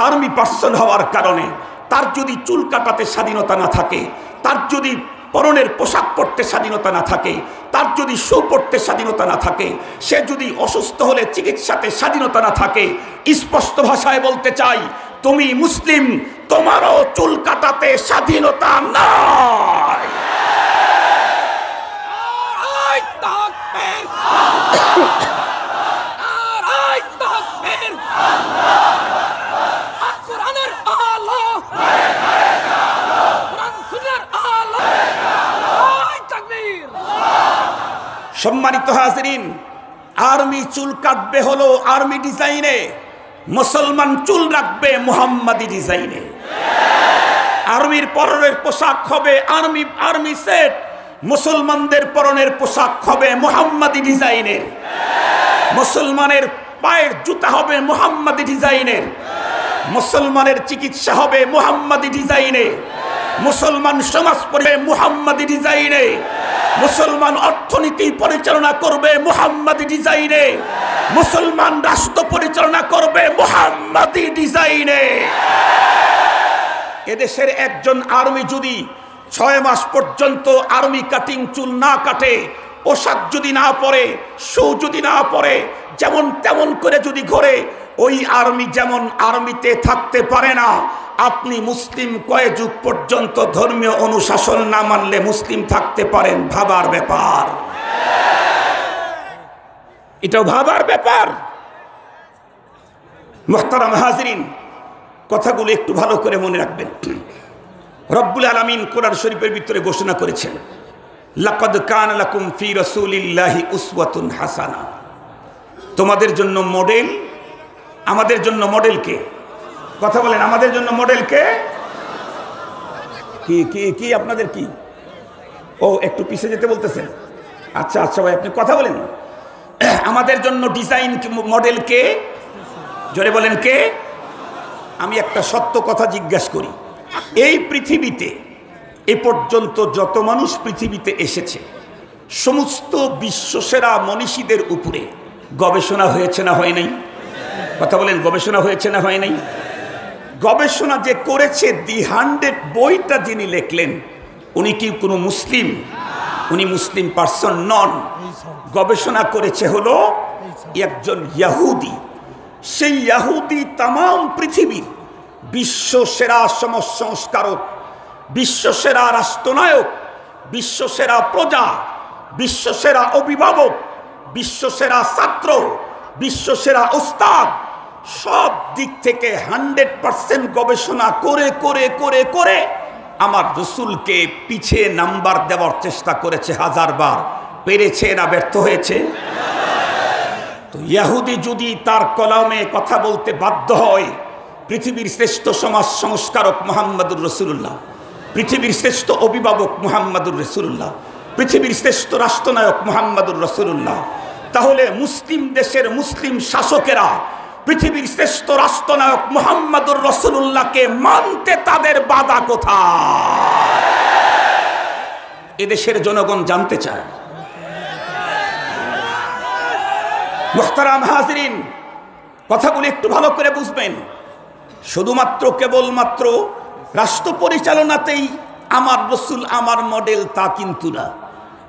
আর্মি পার্সন হওয়ার কারণে তার যদি চুল কাটাতে স্বাধীনতা না থাকে, তার যদি পরনের পোশাক পরতে স্বাধীনতা না থাকে, তার যদি শু পরতে স্বাধীনতা না থাকে, সে যদি অসুস্থ হলে চিকিৎসাতে স্বাধীনতা না থাকে, স্পষ্ট ভাষায় বলতে চাই, তুমি মুসলিম, তোমারও চুল কাটাতে স্বাধীনতা নাই। সম্মানিত হাজরিন, আর্মি চুল কাটবে হলো আর্মি ডিজাইনে, মুসলমান চুল রাখবে মুহাম্মাদি ডিজাইনে। আর্মির পরনের পোশাক হবে আর্মি সেট, মুসলমানদের পরনের পোশাক হবে মুহাম্মাদি ডিজাইনের। মুসলমানের পায়ের জুতা হবে মুহাম্মাদি ডিজাইনের, মুসলমানের চিকিৎসা হবে মুহাম্মাদি ডিজাইনে, মুসলমান সমাজ পড়বে মুহাম্মাদি ডিজাইনে, মুসলমান অর্থনীতি পরিচালনা করবে মুহাম্মাদি ডিজাইনে, মুসলমান রাষ্ট্র পরিচালনা করবে মুহাম্মাদি ডিজাইনে। এদেশের একজন আর্মি যদি 6 মাস পর্যন্ত আর্মি কাটিং চুল না কাটে, পোশাক যদি না পরে, শু যদি না পরে, যেমন তেমন করে যদি ঘোরে, ওই আর্মি যেমন আর্মিতে থাকতে পারে না। আপনি মুসলিম কয় যুগ পর্যন্ত ধর্মীয় অনুশাসন না মানলে মুসলিম থাকতে পারেন, ভাবার ব্যাপার। এটাও ভাবার ব্যাপার। মুহতারাম হাজরিন, কথাগুলো একটু ভালো করে মনে রাখবেন। রব্বুল আলামিন কোরআন শরীফের ভিতরে ঘোষণা করেছেন, লাকাদ কানা লাকুম ফি রাসূলিল্লাহি উসওয়াতুন হাসানা। তোমাদের জন্য মডেল, আমাদের জন্য মডেল কে? কথা বলেন, আমাদের জন্য মডেল কে? কি কি কি আপনাদের কি? ও একটু পিছিয়ে যেতে বলতেছেন? আচ্ছা আচ্ছা ভাই, আপনি কথা বলেন। আমাদের জন্য ডিজাইন মডেল কে? জোরে বলেন কে? আমি একটা সত্য কথা জিজ্ঞাসা করি, এই পৃথিবীতে এ পর্যন্ত যত মানুষ পৃথিবীতে এসেছে, সমস্ত বিশ্বসেরা মনীষীদের উপরে গবেষণা হয়েছে না হয় নাই? কথা বলেন, গবেষণা হয়েছে না হয় নাই? গবেষণা যে করেছে, দি 100 বইটা যিনি লিখলেন, উনি কি কোনো মুসলিম? উনি মুসলিম পার্সন নন। গবেষণা করেছে হলো একজন ইহুদি। সেই ইহুদি তামাম পৃথিবীর বিশ্বসেরা সমাজ সংস্কারক, বিশ্বসেরা রাষ্ট্রনায়ক, বিশ্বসেরা প্রজা, বিশ্বসেরা অভিভাবক, বিশ্বসেরা ছাত্র, বিশ্বসেরা উস্তাদ, সব দিক থেকে 100% গবেষণা করে করে করে করে আমার রসুলকে পিছিয়ে নাম্বার দেওয়ার চেষ্টা করেছে 1000 বার। পেরেছে না ব্যর্থ হয়েছে? তো ইহুদি যদি তার কলমে কথা বলতে বাধ্য হয়, পৃথিবীর শ্রেষ্ঠ সমাজ সংস্কারক মুহাম্মদুর রাসূলুল্লাহ, পৃথিবীর শ্রেষ্ঠ অভিভাবক মুহাম্মদুর রাসূলুল্লাহ, পৃথিবীর শ্রেষ্ঠ রাষ্ট্রনায়ক মুহাম্মদুর রাসূলুল্লাহ, তাহলে মুসলিম দেশের মুসলিম শাসকেরা পৃথিবীর শ্রেষ্ঠ রাষ্ট্রনায়ক মুহাম্মদুর রাসূলুল্লাহকে মানতে তাদের বাধা কোথায়? এদেশের জনগণ জানতে চায়। মুহতারাম হাজিরিন, কথাগুলো একটু ভালো করে বুঝবেন। শুধুমাত্র কেবলমাত্র রাষ্ট্র পরিচালনাতেই আমার রসুল আমার মডেল তা কিন্তু না।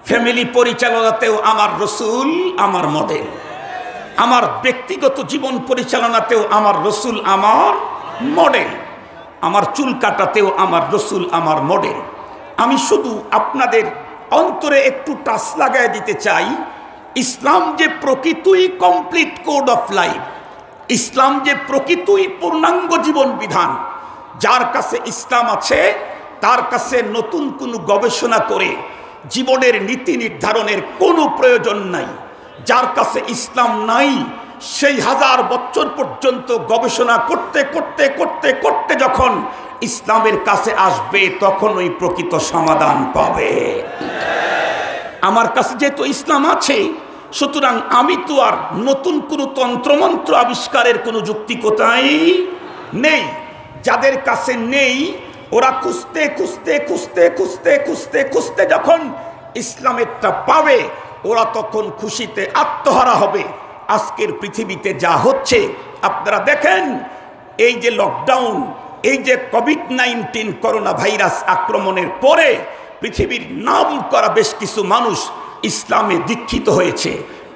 ফ্যামিলি পরিচালনাতেও আমার রসুল আমার মডেল, আমার ব্যক্তিগত জীবন পরিচালনাতেও আমার রসুল আমার মডেল, আমার চুল কাটাতেও আমার রসুল আমার মডেল। আমি শুধু আপনাদের অন্তরে একটু টাচ লাগাই দিতে চাই, ইসলাম যে প্রকৃতই কমপ্লিট কোড অফ লাইফ, ইসলাম যে প্রকৃতই পূর্ণাঙ্গ জীবন বিধান। যার কাছে ইসলাম আছে তার কাছে নতুন কোনো গবেষণা করে জীবনের নীতি নির্ধারণের কোনো প্রয়োজন নাই। যার কাছে ইসলাম নাই সেই 1000 বছর পর্যন্ত গবেষণা করতে করতে করতে করতে যখন ইসলামের কাছে আসবে তখন ওই প্রকৃত সমাধান পাবে। আমার কাছে যেহেতু ইসলাম আছে, সুতরাং আমি তো আর নতুন কোনো তন্ত্রমন্ত্র আবিষ্কারের কোনো যুক্তিকতাই নেই। যাদের কাছে নেই ওরা খুঁজতে খুঁজতে খুঁজতে খুঁজতে খুঁজতে খুঁজতে যখন ইসলামেরটা পাবে ওরা তখন খুশিতে আত্মহারা হবে। আজকের পৃথিবীতে যা হচ্ছে আপনারা দেখেন, এই যে লকডাউন, এই যে কোভিড-19 করোনা ভাইরাস আক্রমণের পরে পৃথিবীর নাম করা বেশ কিছু মানুষ ইসলামে দীক্ষিত হয়েছে।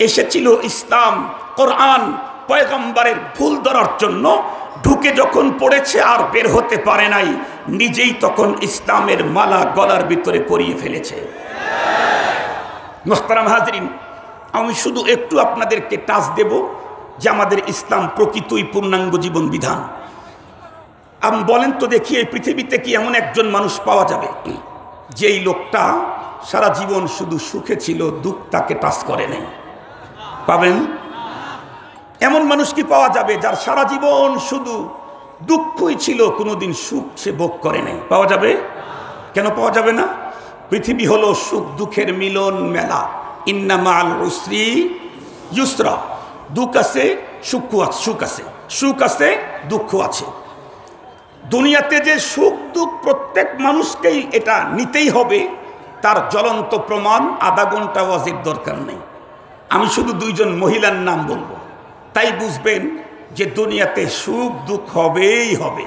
এসেছিল ইসলাম, কোরআন, পয়গম্বরের ভুল ধরার জন্য, ঢুকে যখন পড়েছে আর বের হতে পারে নাই, নিজেই তখন ইসলামের মালা গলার ভিতরে পরিয়ে ফেলেছে। মুহতারাম হাজরিন, আমি শুধু একটু আপনাদেরকে টাচ দেব যে আমাদের ইসলাম প্রকৃতই পূর্ণাঙ্গ জীবন বিধান। আপনি বলেন তো দেখি, এই পৃথিবীতে কি এমন একজন মানুষ পাওয়া যাবে যেই লোকটা সারা জীবন শুধু সুখে ছিল, দুঃখ তাকে টাচ করে নাই? পাবেন? এমন মানুষ কি পাওয়া যাবে যার সারা জীবন শুধু দুঃখই ছিল, কোনোদিন সুখ সে ভোগ করে নাই? পাওয়া যাবে? কেন পাওয়া যাবে না? পৃথিবী হলো সুখ দুঃখের মিলন মেলা। ইন্না মাল উসরি ইউসরা। দুঃখ আছে, সুখ আছে, সুখ আছে, দুঃখ আছে। দুনিয়াতে যে সুখ দুঃখ প্রত্যেক মানুষকেই এটা নিতেই হবে, তার জ্বলন্ত প্রমাণ আধা ঘন্টা ওয়াজের দরকার নেই। আমি শুধু 2 জন মহিলার নাম বলবো, তাই বুঝবেন যে দুনিয়াতে সুখ দুঃখ হবেই হবে।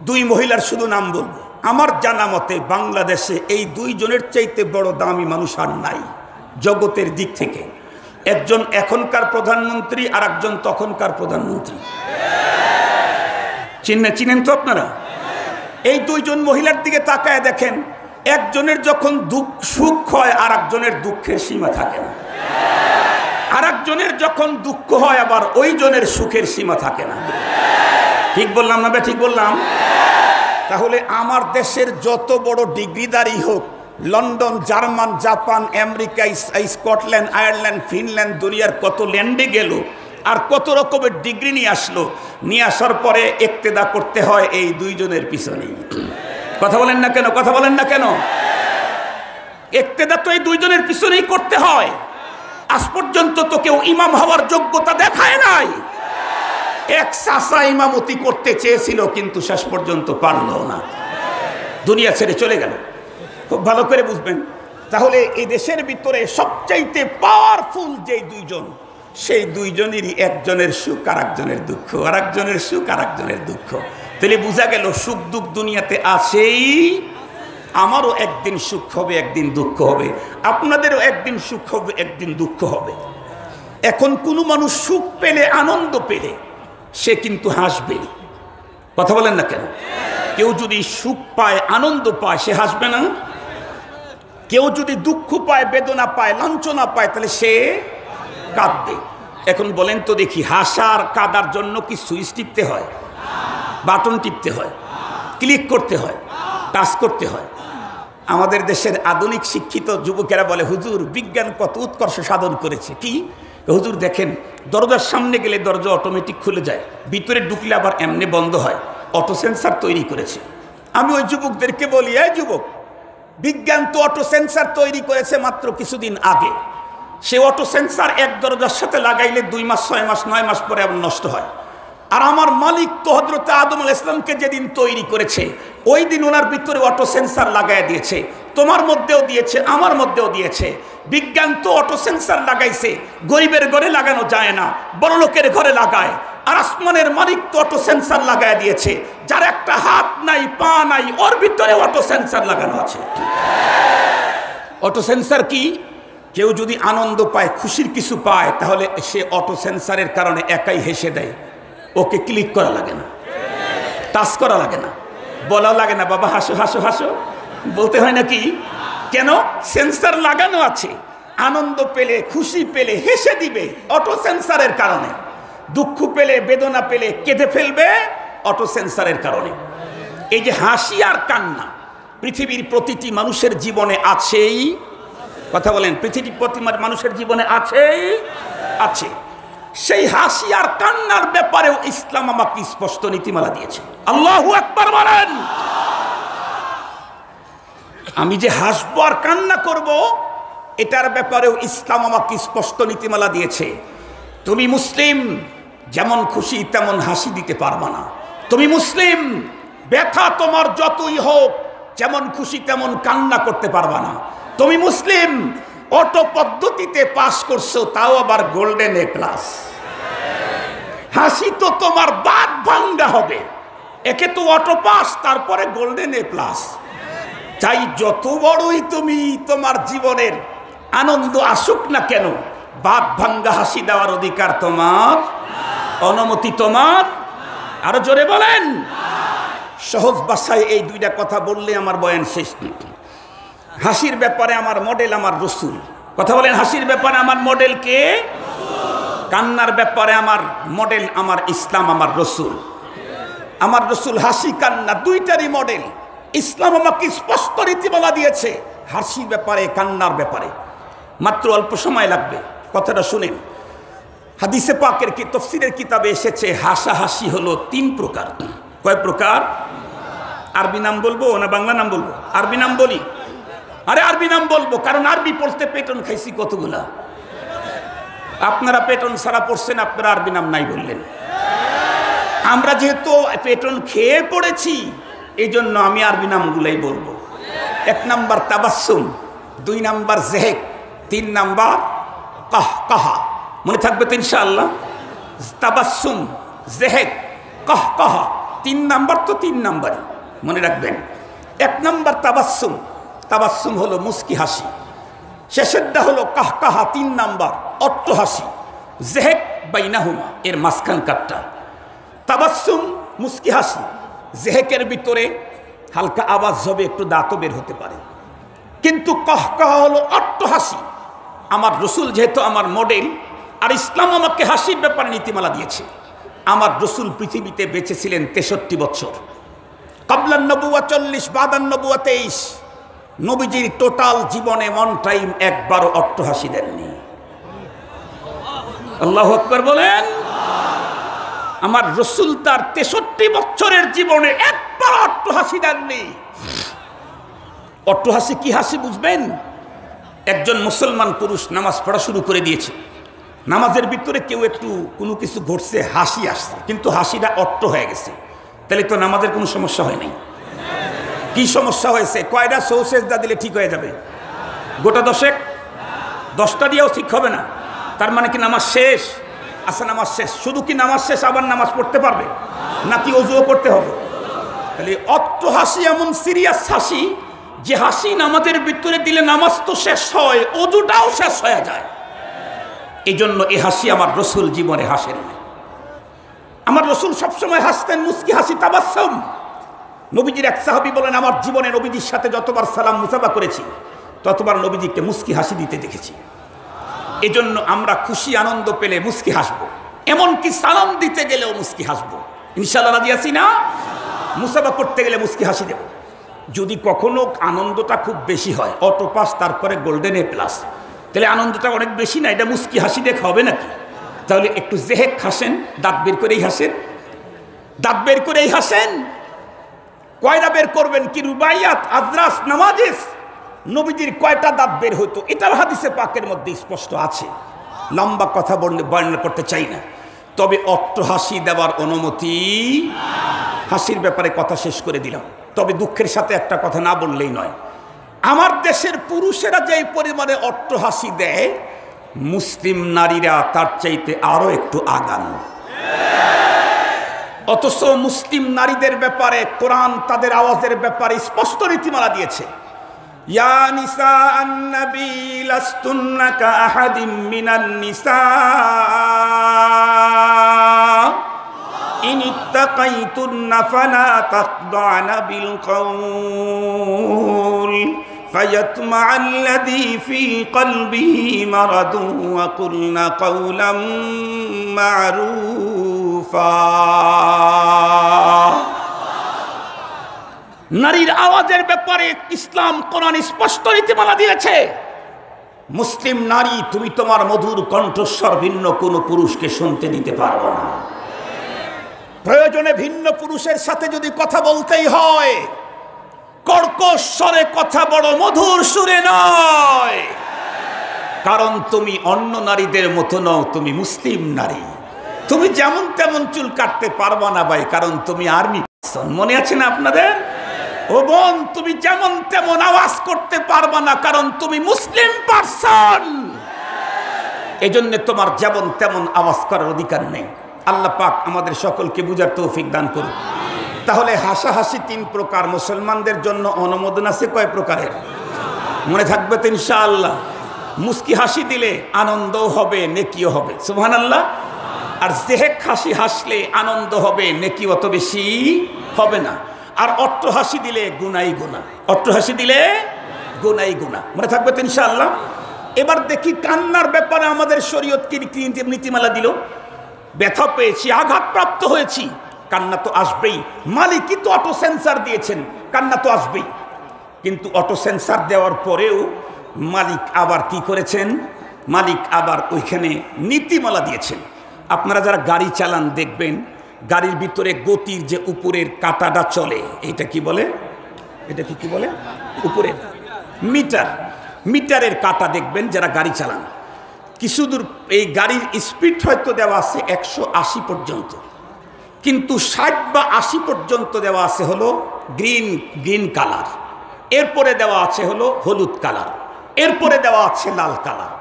2 মহিলার শুধু নাম বলবো। আমার জানা মতে বাংলাদেশে এই 2 জনের চাইতে বড় দামি মানুষ আর নাই জগতের দিক থেকে। একজন এখনকার প্রধানমন্ত্রী আর একজন তখনকার প্রধানমন্ত্রী। চিনেন তো আপনারা? এই 2 জন মহিলার দিকে তাকায় দেখেন, একজনের যখন সুখ হয় আর একজনের দুঃখের সীমা থাকে না, আর একজনের যখন দুঃখ হয় আবার ওই জনের সুখের সীমা থাকে না। ঠিক বললাম না? ঠিক বললাম? তাহলে আমার দেশের যত বড় ডিগ্রিদারি হোক, London, German, Japan, America, Scotland, Ireland, Finland, দুনিয়ার কত ল্যান্ডে গেল আর কত রকমের ডিগ্রি নিয়ে আসলো, নিয়ে আসার পরে ইক্তেদা করতে হয় এই 2 জনের পিছনেই। কথা বলেন না কেন? কথা বলেন না কেন? ইক্তেদা তো এই 2 জনের পিছনেই করতে হয়। আজ পর্যন্ত তো কেউ ইমাম হওয়ার যোগ্যতা দেখায় নাই। এক চাচা ইমামতি করতে চেয়েছিল কিন্তু শেষ পর্যন্ত পারল না, দুনিয়া ছেড়ে চলে গেল। খুব ভালো করে বুঝবেন, তাহলে এই দেশের ভিতরে সবচাইতে পাওয়ারফুল যে দুইজন, সেই দুইজনেরই একজনের সুখ আর একজনের দুঃখ, আর একজনের সুখ আর একজনের দুঃখ। তাহলে বোঝা গেল সুখ দুঃখ দুনিয়াতে আছেই। আমারও একদিন সুখ হবে, একদিন দুঃখ হবে, আপনাদেরও একদিন সুখ হবে, একদিন দুঃখ হবে। এখন কোনো মানুষ সুখ পেলে, আনন্দ পেলে সে কিন্তু হাসবে। কথা বলেন না কেন? কেউ যদি সুখ পায়, আনন্দ পায়, সে হাসবে না? কেউ যদি দুঃখ পায়, বেদনা পায়, লাঞ্ছনা পায়, তাহলে সে কাঁদবে। এখন বলেন তো দেখি, হাসার কাদার জন্য কি সুইচ টিপতে হয়, বাটন টিপতে হয়, ক্লিক করতে হয়, টাচ করতে হয়? আমাদের দেশের আধুনিক শিক্ষিত যুবকেরা বলে, হুজুর বিজ্ঞান কত উৎকর্ষ সাধন করেছে। কি হুজুর? দেখেন, দরজার সামনে গেলে দরজা অটোমেটিক খুলে যায়, ভিতরে ঢুকলে আবার এমনি বন্ধ হয়, অটো সেন্সার তৈরি করেছে। আমি ওই যুবকদেরকে বলি, এই যুবক, বিজ্ঞান তো অটো সেন্সার তৈরি করেছে মাত্র কিছুদিন আগে। সে অটো সেন্সার এক দরজার সাথে লাগাইলে 2 মাস, 6 মাস, 9 মাস পরে আবার নষ্ট হয়। আর আমার মালিক তো হযরত আদম আলাইহিস সালামকে যেদিন তৈরি করেছে, ওই দিন ওনার ভিতরে অটো সেন্সার লাগাই দিয়েছে। তোমার মধ্যেও দিয়েছে, আমার মধ্যেও দিয়েছে। বিজ্ঞান তো অটো সেন্সার লাগাইছে, গরিবের ঘরে লাগানো যায় না, বড়লোকের ঘরে লাগায়। আর আসমানের মালিক তো অটো সেন্সার লাগাই দিয়েছে, যার একটা হাত নাই, পা নাই, ওর ভিতরে অটো সেন্সার লাগানো আছে। অটো সেন্সার কি? কেউ যদি আনন্দ পায়, খুশির কিছু পায়, তাহলে সে অটো সেন্সারের কারণে একাই হেসে দেয়। ওকে ক্লিক করা লাগে না, টাচ করা লাগে না, বলা লাগে না বাবা হাসো হাসো হাসো, বলতে হয় নাকি? কেন? সেন্সার লাগানো আছে। আনন্দ পেলে, খুশি পেলে হেসে দিবে অটো সেন্সারের কারণে। দুঃখ পেলে, বেদনা পেলে কেঁদে ফেলবে অটো সেন্সারের কারণে। এই যে হাসি আর কান্না পৃথিবীর প্রতিটি মানুষের জীবনে আছেই। কথা বলেন, পৃথিবীর প্রতি মানুষের জীবনে আছেই, আছে। সেই হাসি আর কান্নার ব্যাপারেও ইসলাম আমাকে স্পষ্ট নীতিমালা দিয়েছে। আল্লাহু আকবার বলেন। আমি যে হাসবো আর কান্না করব, এটার ব্যাপারেও ইসলাম আমাকে স্পষ্ট নীতিমালা দিয়েছে। তুমি মুসলিম, যেমন খুশি তেমন হাসি দিতে পারবা না। তুমি মুসলিম, ব্যথা তোমার যতই হোক, যেমন খুশি তেমন কান্না করতে পারবা না। তুমি মুসলিম, অটো পদ্ধতিতে পাস করছো, তাও আবার গোল্ডেন এ প্লাস। হাসি তো তোমার বাদ ভাঙ্গা হবে। একে তো অটো পাস, তারপরে গোল্ডেন এ প্লাস। চাই যত বড়ই তুমি তোমার জীবনের আনন্দ আসুক না কেন, বাদ ভাঙ্গা হাসি দেওয়ার অধিকার তোমার, অনুমতি তোমার। আরো জোরে বলেন। সহজ ভাষায় এই দুইটা কথা বললে আমার বয়ান শেষ নেই। হাসির ব্যাপারে আমার মডেল আমার রসুল। কথা বলেন, হাসির ব্যাপারে আমার মডেল কে? কান্নার ব্যাপারে আমার মডেল আমার ইসলাম, আমার রসুল। আমার রসুল হাসি কান্না দুইটারই মডেল। ইসলাম আমাকে স্পষ্ট রীতিমালা দিয়েছে হাসির ব্যাপারে, কান্নার ব্যাপারে। মাত্র অল্প সময় লাগবে, কথাটা শুনেন। হাদিসে পাকের কি তাফসীরের কিতাবে এসেছে, হাসা হাসি হলো 3 প্রকার। কয় প্রকার? আরবি নাম বলবো না বাংলা নাম বলবো? আরবি নাম বলি। আরে আরবি নাম বলবো, কারণ আরবি পড়তে পেটন খাইছি কতগুলা। আপনারা পেটন ছাড়া পড়ছেন, আপনারা আরবি নাম নাই বললেন। আমরা যেহেতু পেটন খেয়ে পড়েছি, এই জন্য আমি আরবি নামগুলাই বলবো। 1 নাম্বার তাবাসসুম, 2 নাম্বার জেহেক, 3 নাম্বার কাহকাহা। মনে থাকবে তো ইনশাআল্লাহ? তাবাসসুম, জেহেক, কাহকাহা, 3 নাম্বার তো 3 নাম্বারই মনে রাখবেন। 1 নাম্বার তাবাসসুম। তাবাসসুম হলো মুস্কি হাসি, শেষেরটা হলো কাহকাহা 3 নাম্বার অট্ট হাসি। জেহেক বাইনাহুমা, এর মাঝখান কাটটা। তাবাসসুম মুস্কি হাসি, জেহেকের ভিতরে হালকা আওয়াজ হবে, একটু দাঁতও বের হতে পারে। কিন্তু কাহকাহা হলো অট্ট হাসি। আমার রসুল যেহেতু আমার মডেল, আর ইসলাম আমাকে হাসির ব্যাপারে নীতিমালা দিয়েছে। আমার রসুল পৃথিবীতে বেঁচে ছিলেন 63 বছর। কাবলান নবুয়া 40, বাদান নবুয়া 23। নবীজির টোটাল জীবনে ওয়ান টাইম একবারও অট্ট হাসি দেননি। আল্লাহু আকবার বলেন। আমার রসুল তার 63 বছরের জীবনে একবার অট্ট হাসি দেননি। অট্ট হাসি কি হাসি বুঝবেন? একজন মুসলমান পুরুষ নামাজ পড়া শুরু করে দিয়েছে। নামাজের ভিতরে কেউ একটু কোনো কিছু ঘটছে, হাসি আসছে, কিন্তু হাসিটা অট্ট হয়ে গেছে। তাহলে তো নামাজের কোনো সমস্যা হয় নাই। কি সমস্যা হয়েছে? কয়টা সৌসেজদা দিলে ঠিক হয়ে যাবে? গোটা 10টা দিয়েও ঠিক হবে না। তার মানে কি নামাজ শেষ? আচ্ছা নামাজ শেষ, শুধু কি নামাজ শেষ আবার নামাজ পড়তে পারবে নাকি ওযুও করতে হবে? তাহলে অট্ট হাসি এমন সিরিয়াস হাসি যে হাসি নামাজের ভিতরে দিলে নামাজ তো শেষ হয়, ওযুটাও শেষ হয়ে যায়। এই জন্য এই হাসি আমার রসুল জীবনে হাসেন না। আমার রসুল সবসময় হাসতেন মুস্কি হাসি, তাবাসসুম। নবীজির এক সাহাবী বলেন, আমার জীবনে নবীজির সাথে যতবার সালাম মুসাফা করেছি ততবার নবীজিকে মুস্কি হাসি দিতে দেখেছি। এজন্য আমরা খুশি আনন্দ পেলে মুস্কি হাসবো, এমনকি সালাম দিতে গেলেও মুস্কি হাসবো। ইনশাআল্লাহ রাজি আছি না? মুসাফা করতে গেলে মুস্কি হাসি দেব। যদি কখনো আনন্দটা খুব বেশি হয়, অটো পাস তারপরে গোল্ডেন এ প্লাস, তাহলে আনন্দটা অনেক বেশি না, এটা মুস্কি হাসি দেখে হবে নাকি? তাহলে একটু জেহেক হাসেন, দাঁত বের করেই হাসেন, দাঁত বের করেই হাসেন। কয়টা বের করবেন? কি রুবাইয়াত, আদ্রাস, নামাজিস, নবীজির কয়টা দাঁত বের হইতো এটার হাদিসে পাকের মধ্যে স্পষ্ট আছে। লম্বা কথা বর্ণনা করতে চাই না, তবে অট্ট হাসি দেওয়ার অনুমতি। হাসির ব্যাপারে কথা শেষ করে দিলাম। তবে দুঃখের সাথে একটা কথা না বললেই নয়, আমার দেশের পুরুষেরা যে পরিমাণে অট্ট হাসি দেয়, মুসলিম নারীরা তার চাইতে আরো একটু আগানো। অথচ মুসলিম নারীদের ব্যাপারে কোরআন তাদের আওয়াজের ব্যাপারে স্পষ্ট নীতিমালা দিয়েছে। ইয়া নিসা আন-নবী লাস্তুন্না কাআহাদিম মিনান নিসা ইন ইত্তাকাইতুন্না ফালা তাখদা'না বিল কওল فيطمع الذي في قلبه مرض وقلنا قولا معروفا। নারীর আওয়াজের ব্যাপারে ইসলাম কোরআন স্পষ্ট নীতিমালা দিয়েছে। মুসলিম নারী, তুমি তোমার মধুর কণ্ঠস্বর ভিন্ন কোনো পুরুষকে শুনতে দিতে পারবে না। প্রয়োজনে ভিন্ন পুরুষের সাথে যদি কথা বলতেই হয়, কর্কশ স্বরে কথা, বড় মধুর সুরে নয়। কারণ তুমি অন্য নারীদের মতো নও, তুমি মুসলিম নারী। তুমি যেমন তেমন চুল কাটতে পারবা না ভাই, কারণ তুমি আর্মি পারসন। মনে আছে না আপনাদের? ও বোন, তুমি যেমন তেমন আওয়াজ করতে পারবা না, কারণ তুমি মুসলিম পারসন। এজন্য তোমার যেমন তেমন আওয়াজ করার অধিকার নেই। আল্লাহ পাক আমাদের সকলকে বুঝার তৌফিক দান করুন। তাহলে হাসাহাসি 3 প্রকার। মুসলমানদের জন্য অনুমোদন আছে কয় প্রকারের? মনে থাকবে তো ইনশাআল্লাহ। মুস্কি হাসি দিলে আনন্দও হবে, নেকিও হবে। সুবহানাল্লাহ। আর জেহেক হাসি হাসলে আনন্দ হবে, নেকি অত বেশি হবে না। আর অট্ট হাসি দিলে গুনাই গুনাহ। অট্ট হাসি দিলে গুনাই গুনাহ। মনে থাকবে তো ইনশাআল্লাহ। এবার দেখি কান্নার ব্যাপারে আমাদের শরীয়ত কি নীতিমালা দিল। ব্যথা পেয়েছি, আঘাতপ্রাপ্ত হয়েছি, কান্না তো আসবেই। মালিকই তো অটো সেন্সার দিয়েছেন, কান্না তো আসবেই। কিন্তু অটো সেন্সার দেওয়ার পরেও মালিক আবার কি করেছেন? মালিক আবার ওইখানে নীতিমালা দিয়েছেন। আপনারা যারা গাড়ি চালান দেখবেন, গাড়ির ভিতরে গতির যে উপরের কাঁটাটা চলে, এটা কি বলে? এটা কি বলে? উপরের মিটার। মিটারের কাঁটা দেখবেন যারা গাড়ি চালান, কিছু দূর এই গাড়ির স্পিড হয়তো দেওয়া আছে 180 পর্যন্ত, কিন্তু 60 বা 80 পর্যন্ত দেওয়া আছে হলো গ্রিন কালার, এরপরে দেওয়া আছে হলো হলুদ কালার, এরপরে দেওয়া আছে লাল কালার।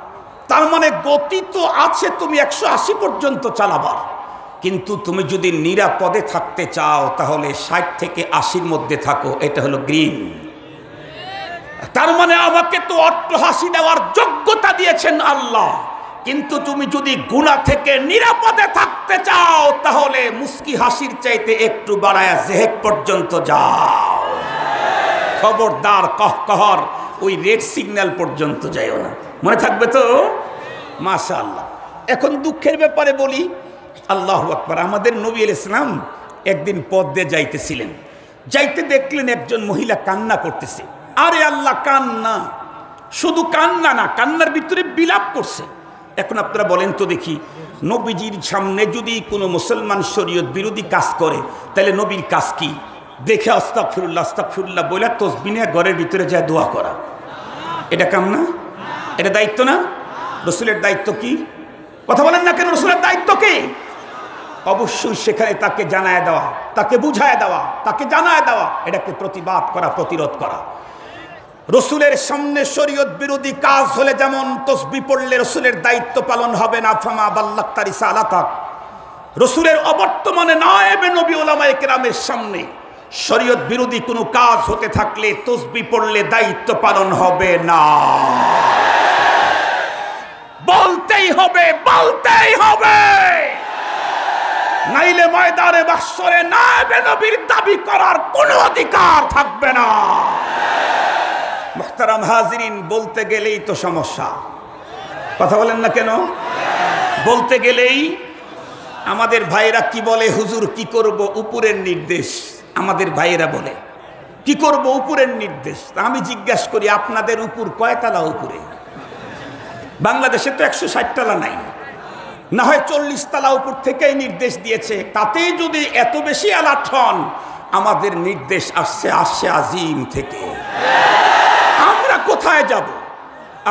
তার মানে গতি তো আছে তুমি 180 পর্যন্ত চালাবার, কিন্তু তুমি যদি নিরাপদে থাকতে চাও তাহলে 60 থেকে 80-র মধ্যে থাকো, এটা হলো গ্রিন। তার মানে আমাকে তো অট্ট হাসি দেওয়ার যোগ্যতা দিয়েছেন আল্লাহ, কিন্তু তুমি যদি গুনাহ থেকে নিরাপদে থাকতে চাও তাহলে মুস্কি হাসির চাইতে একটু বাড়ায়া জেহেক পর্যন্ত যাও। খবরদার কহর ওই রেড সিগন্যাল পর্যন্ত যাইও না। মনে থাকবে তো? মাশাআল্লাহ। এখন দুঃখের ব্যাপারে বলি, আল্লাহু আকবার। আমাদের নবী আলাইহিস সালাম একদিন পথ দিয়ে যাইতেছিলেন, যাইতে দেখলেন একজন মহিলা কান্না করতেছে। আরে আল্লাহ, কান্না! শুধু কান্না না, কান্নার ভিতরে বিলাপ করছে। এখন আপনারা বলেন তো দেখি, নবীজির সামনে যদি কোনো মুসলমান শরীয়ত বিরোধী কাজ করে তাহলে নবীর কাজ কি? দেখে আস্তাগফিরুল্লাহ আস্তাগফিরুল্লাহ বলে তসবিহ নিয়ে ঘরের ভিতরে যায় দোয়া করা। এটা কাম না? এটা দায়িত্ব না? রসুলের দায়িত্ব কি? কথা বলেন না কেন? রসুলের দায়িত্ব কি? অবশ্যই সেখানে তাকে জানায় দেওয়া, তাকে বুঝায় দেওয়া, তাকে জানায় দেওয়া, এটাকে প্রতিবাদ করা, প্রতিরোধ করা। রসুলের সামনে শরীয়ত বিরোধী কাজ হলে যেমন তসবিহ পড়লে রসুলের দায়িত্ব পালন হবে না, ফামা বাল্লাগতা রিসালাতাক, রসুলের অবর্তমানে নায়েবে নবী ওলামায়ে কেরামের সামনে শরীয়ত বিরোধী কোনো কাজ হতে থাকলে তসবিহ পড়লে দায়িত্ব পালন হবে না। বলতেই হবে, বলতেই হবে, নাইলে ময়দানে মাহশরে নায়েবে নবীর দাবি করার কোনো অধিকার থাকবে না। মুহতারাম হাজিরিন, বলতে গেলেই তো সমস্যা। কথা বলেন না কেন? বলতে গেলেই আমাদের ভাইরা কি বলে, হুজুর কি করব, উপরের নির্দেশ। আমাদের ভাইয়েরা বলে কি করব, উপরের নির্দেশ। আমি জিজ্ঞাসা করি, আপনাদের উপর কয়তলা উপরে? বাংলাদেশে তো 160 তলা নাই, না হয় 40 তলা উপর থেকেই নির্দেশ দিয়েছে। তাতেই যদি এত বেশি আলাট হন, আমাদের নির্দেশ আসছে আজিম থেকে। আমরা কোথায় যাব?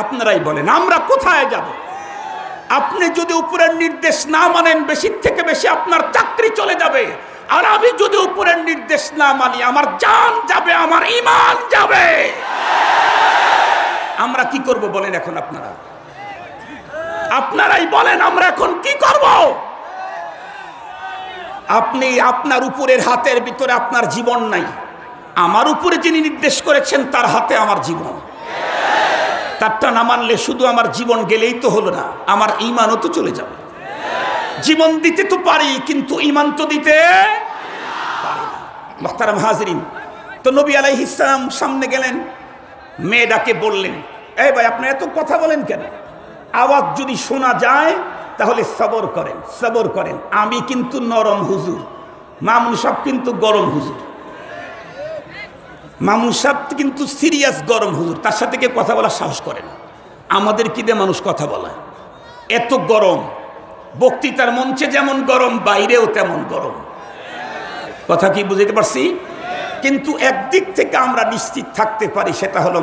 আপনারাই বলেন, আমরা কোথায় যাব? আপনি যদি উপরের নির্দেশ না মানেন, বেশি থেকে বেশি আপনার চাকরি চলে যাবে। আর আমি যদি উপরের নির্দেশ না মানি, আমার জান যাবে, আমার ঈমান যাবে। আমরা কি করব বলেন এখন? আপনারাই বলেন, আমরা এখন কি করব? আপনি আপনার উপরের হাতের ভিতরে আপনার জীবন নাই। আমার উপরে যিনি নির্দেশ করেছেন তার হাতে আমার জীবন। তারটা না মানলে শুধু আমার জীবন গেলেই তো হলো না, আমার ঈমানও তো চলে যাবে। জীবন দিতে তো পারি, কিন্তু ঈমান তো দিতে পারি না। মুহতারাম হাজিরিন, তো নবী আলাইহিস সালাম সামনে গেলেন, মেয়ে ডাকে বললেন, এই ভাই আপনি এত কথা বলেন কেন? আওয়াজ যদি শোনা যায় তাহলে সবর করেন, সবর করেন। আমি কিন্তু নরম হুজুর, মামুন সাহেব কিন্তু গরম হুজুর। মামুন সাহেব কিন্তু সিরিয়াস গরম হুজুর, তার সাথে কেউ কথা বলার সাহস করে না। আমাদের কি দিয়ে মানুষ কথা বলে? এত গরম, বক্তৃতার মঞ্চে যেমন গরম, বাইরেও তেমন গরম। কথা কি বুঝতে পারছি? কিন্তু একদিক থেকে আমরা নিশ্চিত থাকতে পারি, সেটা হলো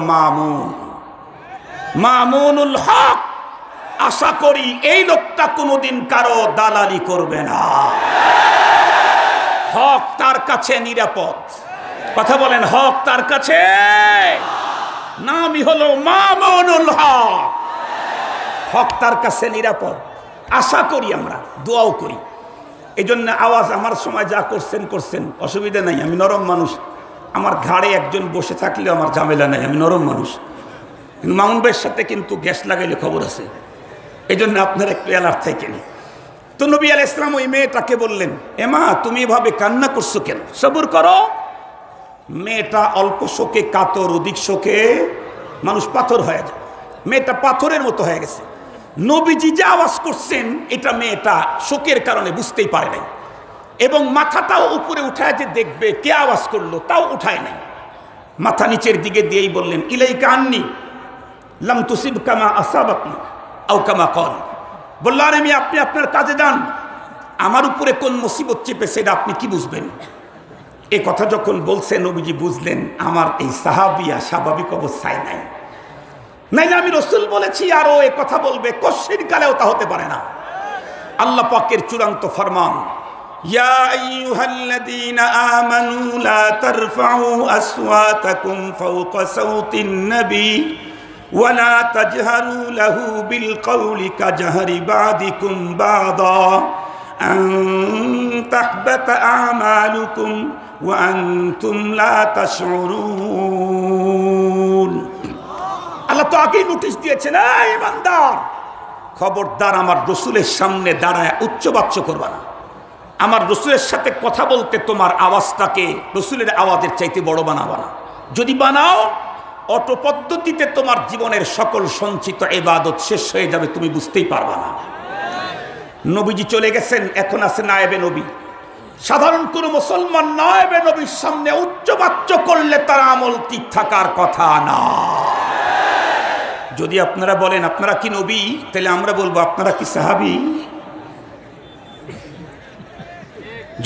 মামুনুল হক। আশা করি এই লোকটা কোনোদিন কারো দালালি করবে না। হক তার কাছে নিরাপদ। কথা বলেন, হক তার কাছে। নামই হলো মামুনুল হক। হক তার কাছে নিরাপদ। আশা করি, আমরা দোয়াও করি। এই জন্য আওয়াজ আমার সময় যা করছেন, অসুবিধা নাই। আমি নরম মানুষ, আমার ঘাড়ে একজন বসে থাকলে আমার ঝামেলা নাই, আমি নরম মানুষ। কিন্তু মামুন ভাইয়ের সাথে কিন্তু গ্যাস লাগাইলে খবর আছে। এই জন্য আপনারা একটু অ্যালার্ট থাকেন। তো নবী আলাইহিস সালাম ওই মেয়েটাকে বললেন, এমা তুমি এভাবে কান্না করছো কেন? সবর করো। মেয়েটা অল্প শোকে কাতর, অধিক শোকে মানুষ পাথর হয়ে যায়। মেয়েটা পাথরের মতো হয়ে গেছে। নবীজি যে আওয়াজ করছেন, এটা মেয়েটা শোকের কারণে বুঝতেই পারে নাই, এবং মাথাটাও উপরে উঠায় যে দেখবে কে আওয়াজ করলো, তাও উঠায় নাই। মাথা নিচের দিকে দিয়েই বললেন, ইলাইকা আন্নি লাম তুসিব কামা আসাবাতনি আও কামা ক্বাল। বললেন, আমি আপনি আপনার কাজে যান, আমার উপরে কোন মুসিবত চেপেছে এটা আপনি কি বুঝবেন? এ কথা যখন বলছে, নবীজি বুঝলেন আমার এই সাহাবিয়া স্বাভাবিক অবস্থায় নাই, নাইলে আমি রসুল বলেছি আরো এ কথা বলবে, কশির কালেও তা হতে পারে না। আল্লাহ পাকের চূড়ান্ত ফরমান, ইয়া আইয়ুহাল্লাযীনা আমানু লা তারফাউ আসওয়াতাকুম ফাওকা সাওতিন নবী ওয়া লা তাজহারু লাহু বিল কওলি কাজহারি বাদিকুম বাদা আন তাহবাতা আমালুকুম ওয়া আনতুম লা তাশউরুন। আল্লাহ তো আগেই নোটিশ দিয়েছেন, এই ইমানদার, খবরদার আমার রসুলের সামনে দাঁড়ায় উচ্চবাচ্য করবা না। আমার রসুলের সাথে কথা বলতে তোমার আওয়াজটাকে রসুলের আওয়াজের চাইতে বড় বানাবা না। যদি বানাও, অটো পদ্ধতিতে তোমার জীবনের সকল সঞ্চিত ইবাদত শেষ হয়ে যাবে, তুমি বুঝতেই পারবা না। নবীজি চলে গেছেন, এখন আছে নায়েবে নবী। সাধারণ কোনো মুসলমান নায়েবে নবীর সামনে উচ্চবাচ্য করলে তার আমল ঠিক থাকার কথা না। যদি আপনারা বলেন আপনারা কি নবী, তাহলে আমরা বলবো আপনারা কি সাহাবী।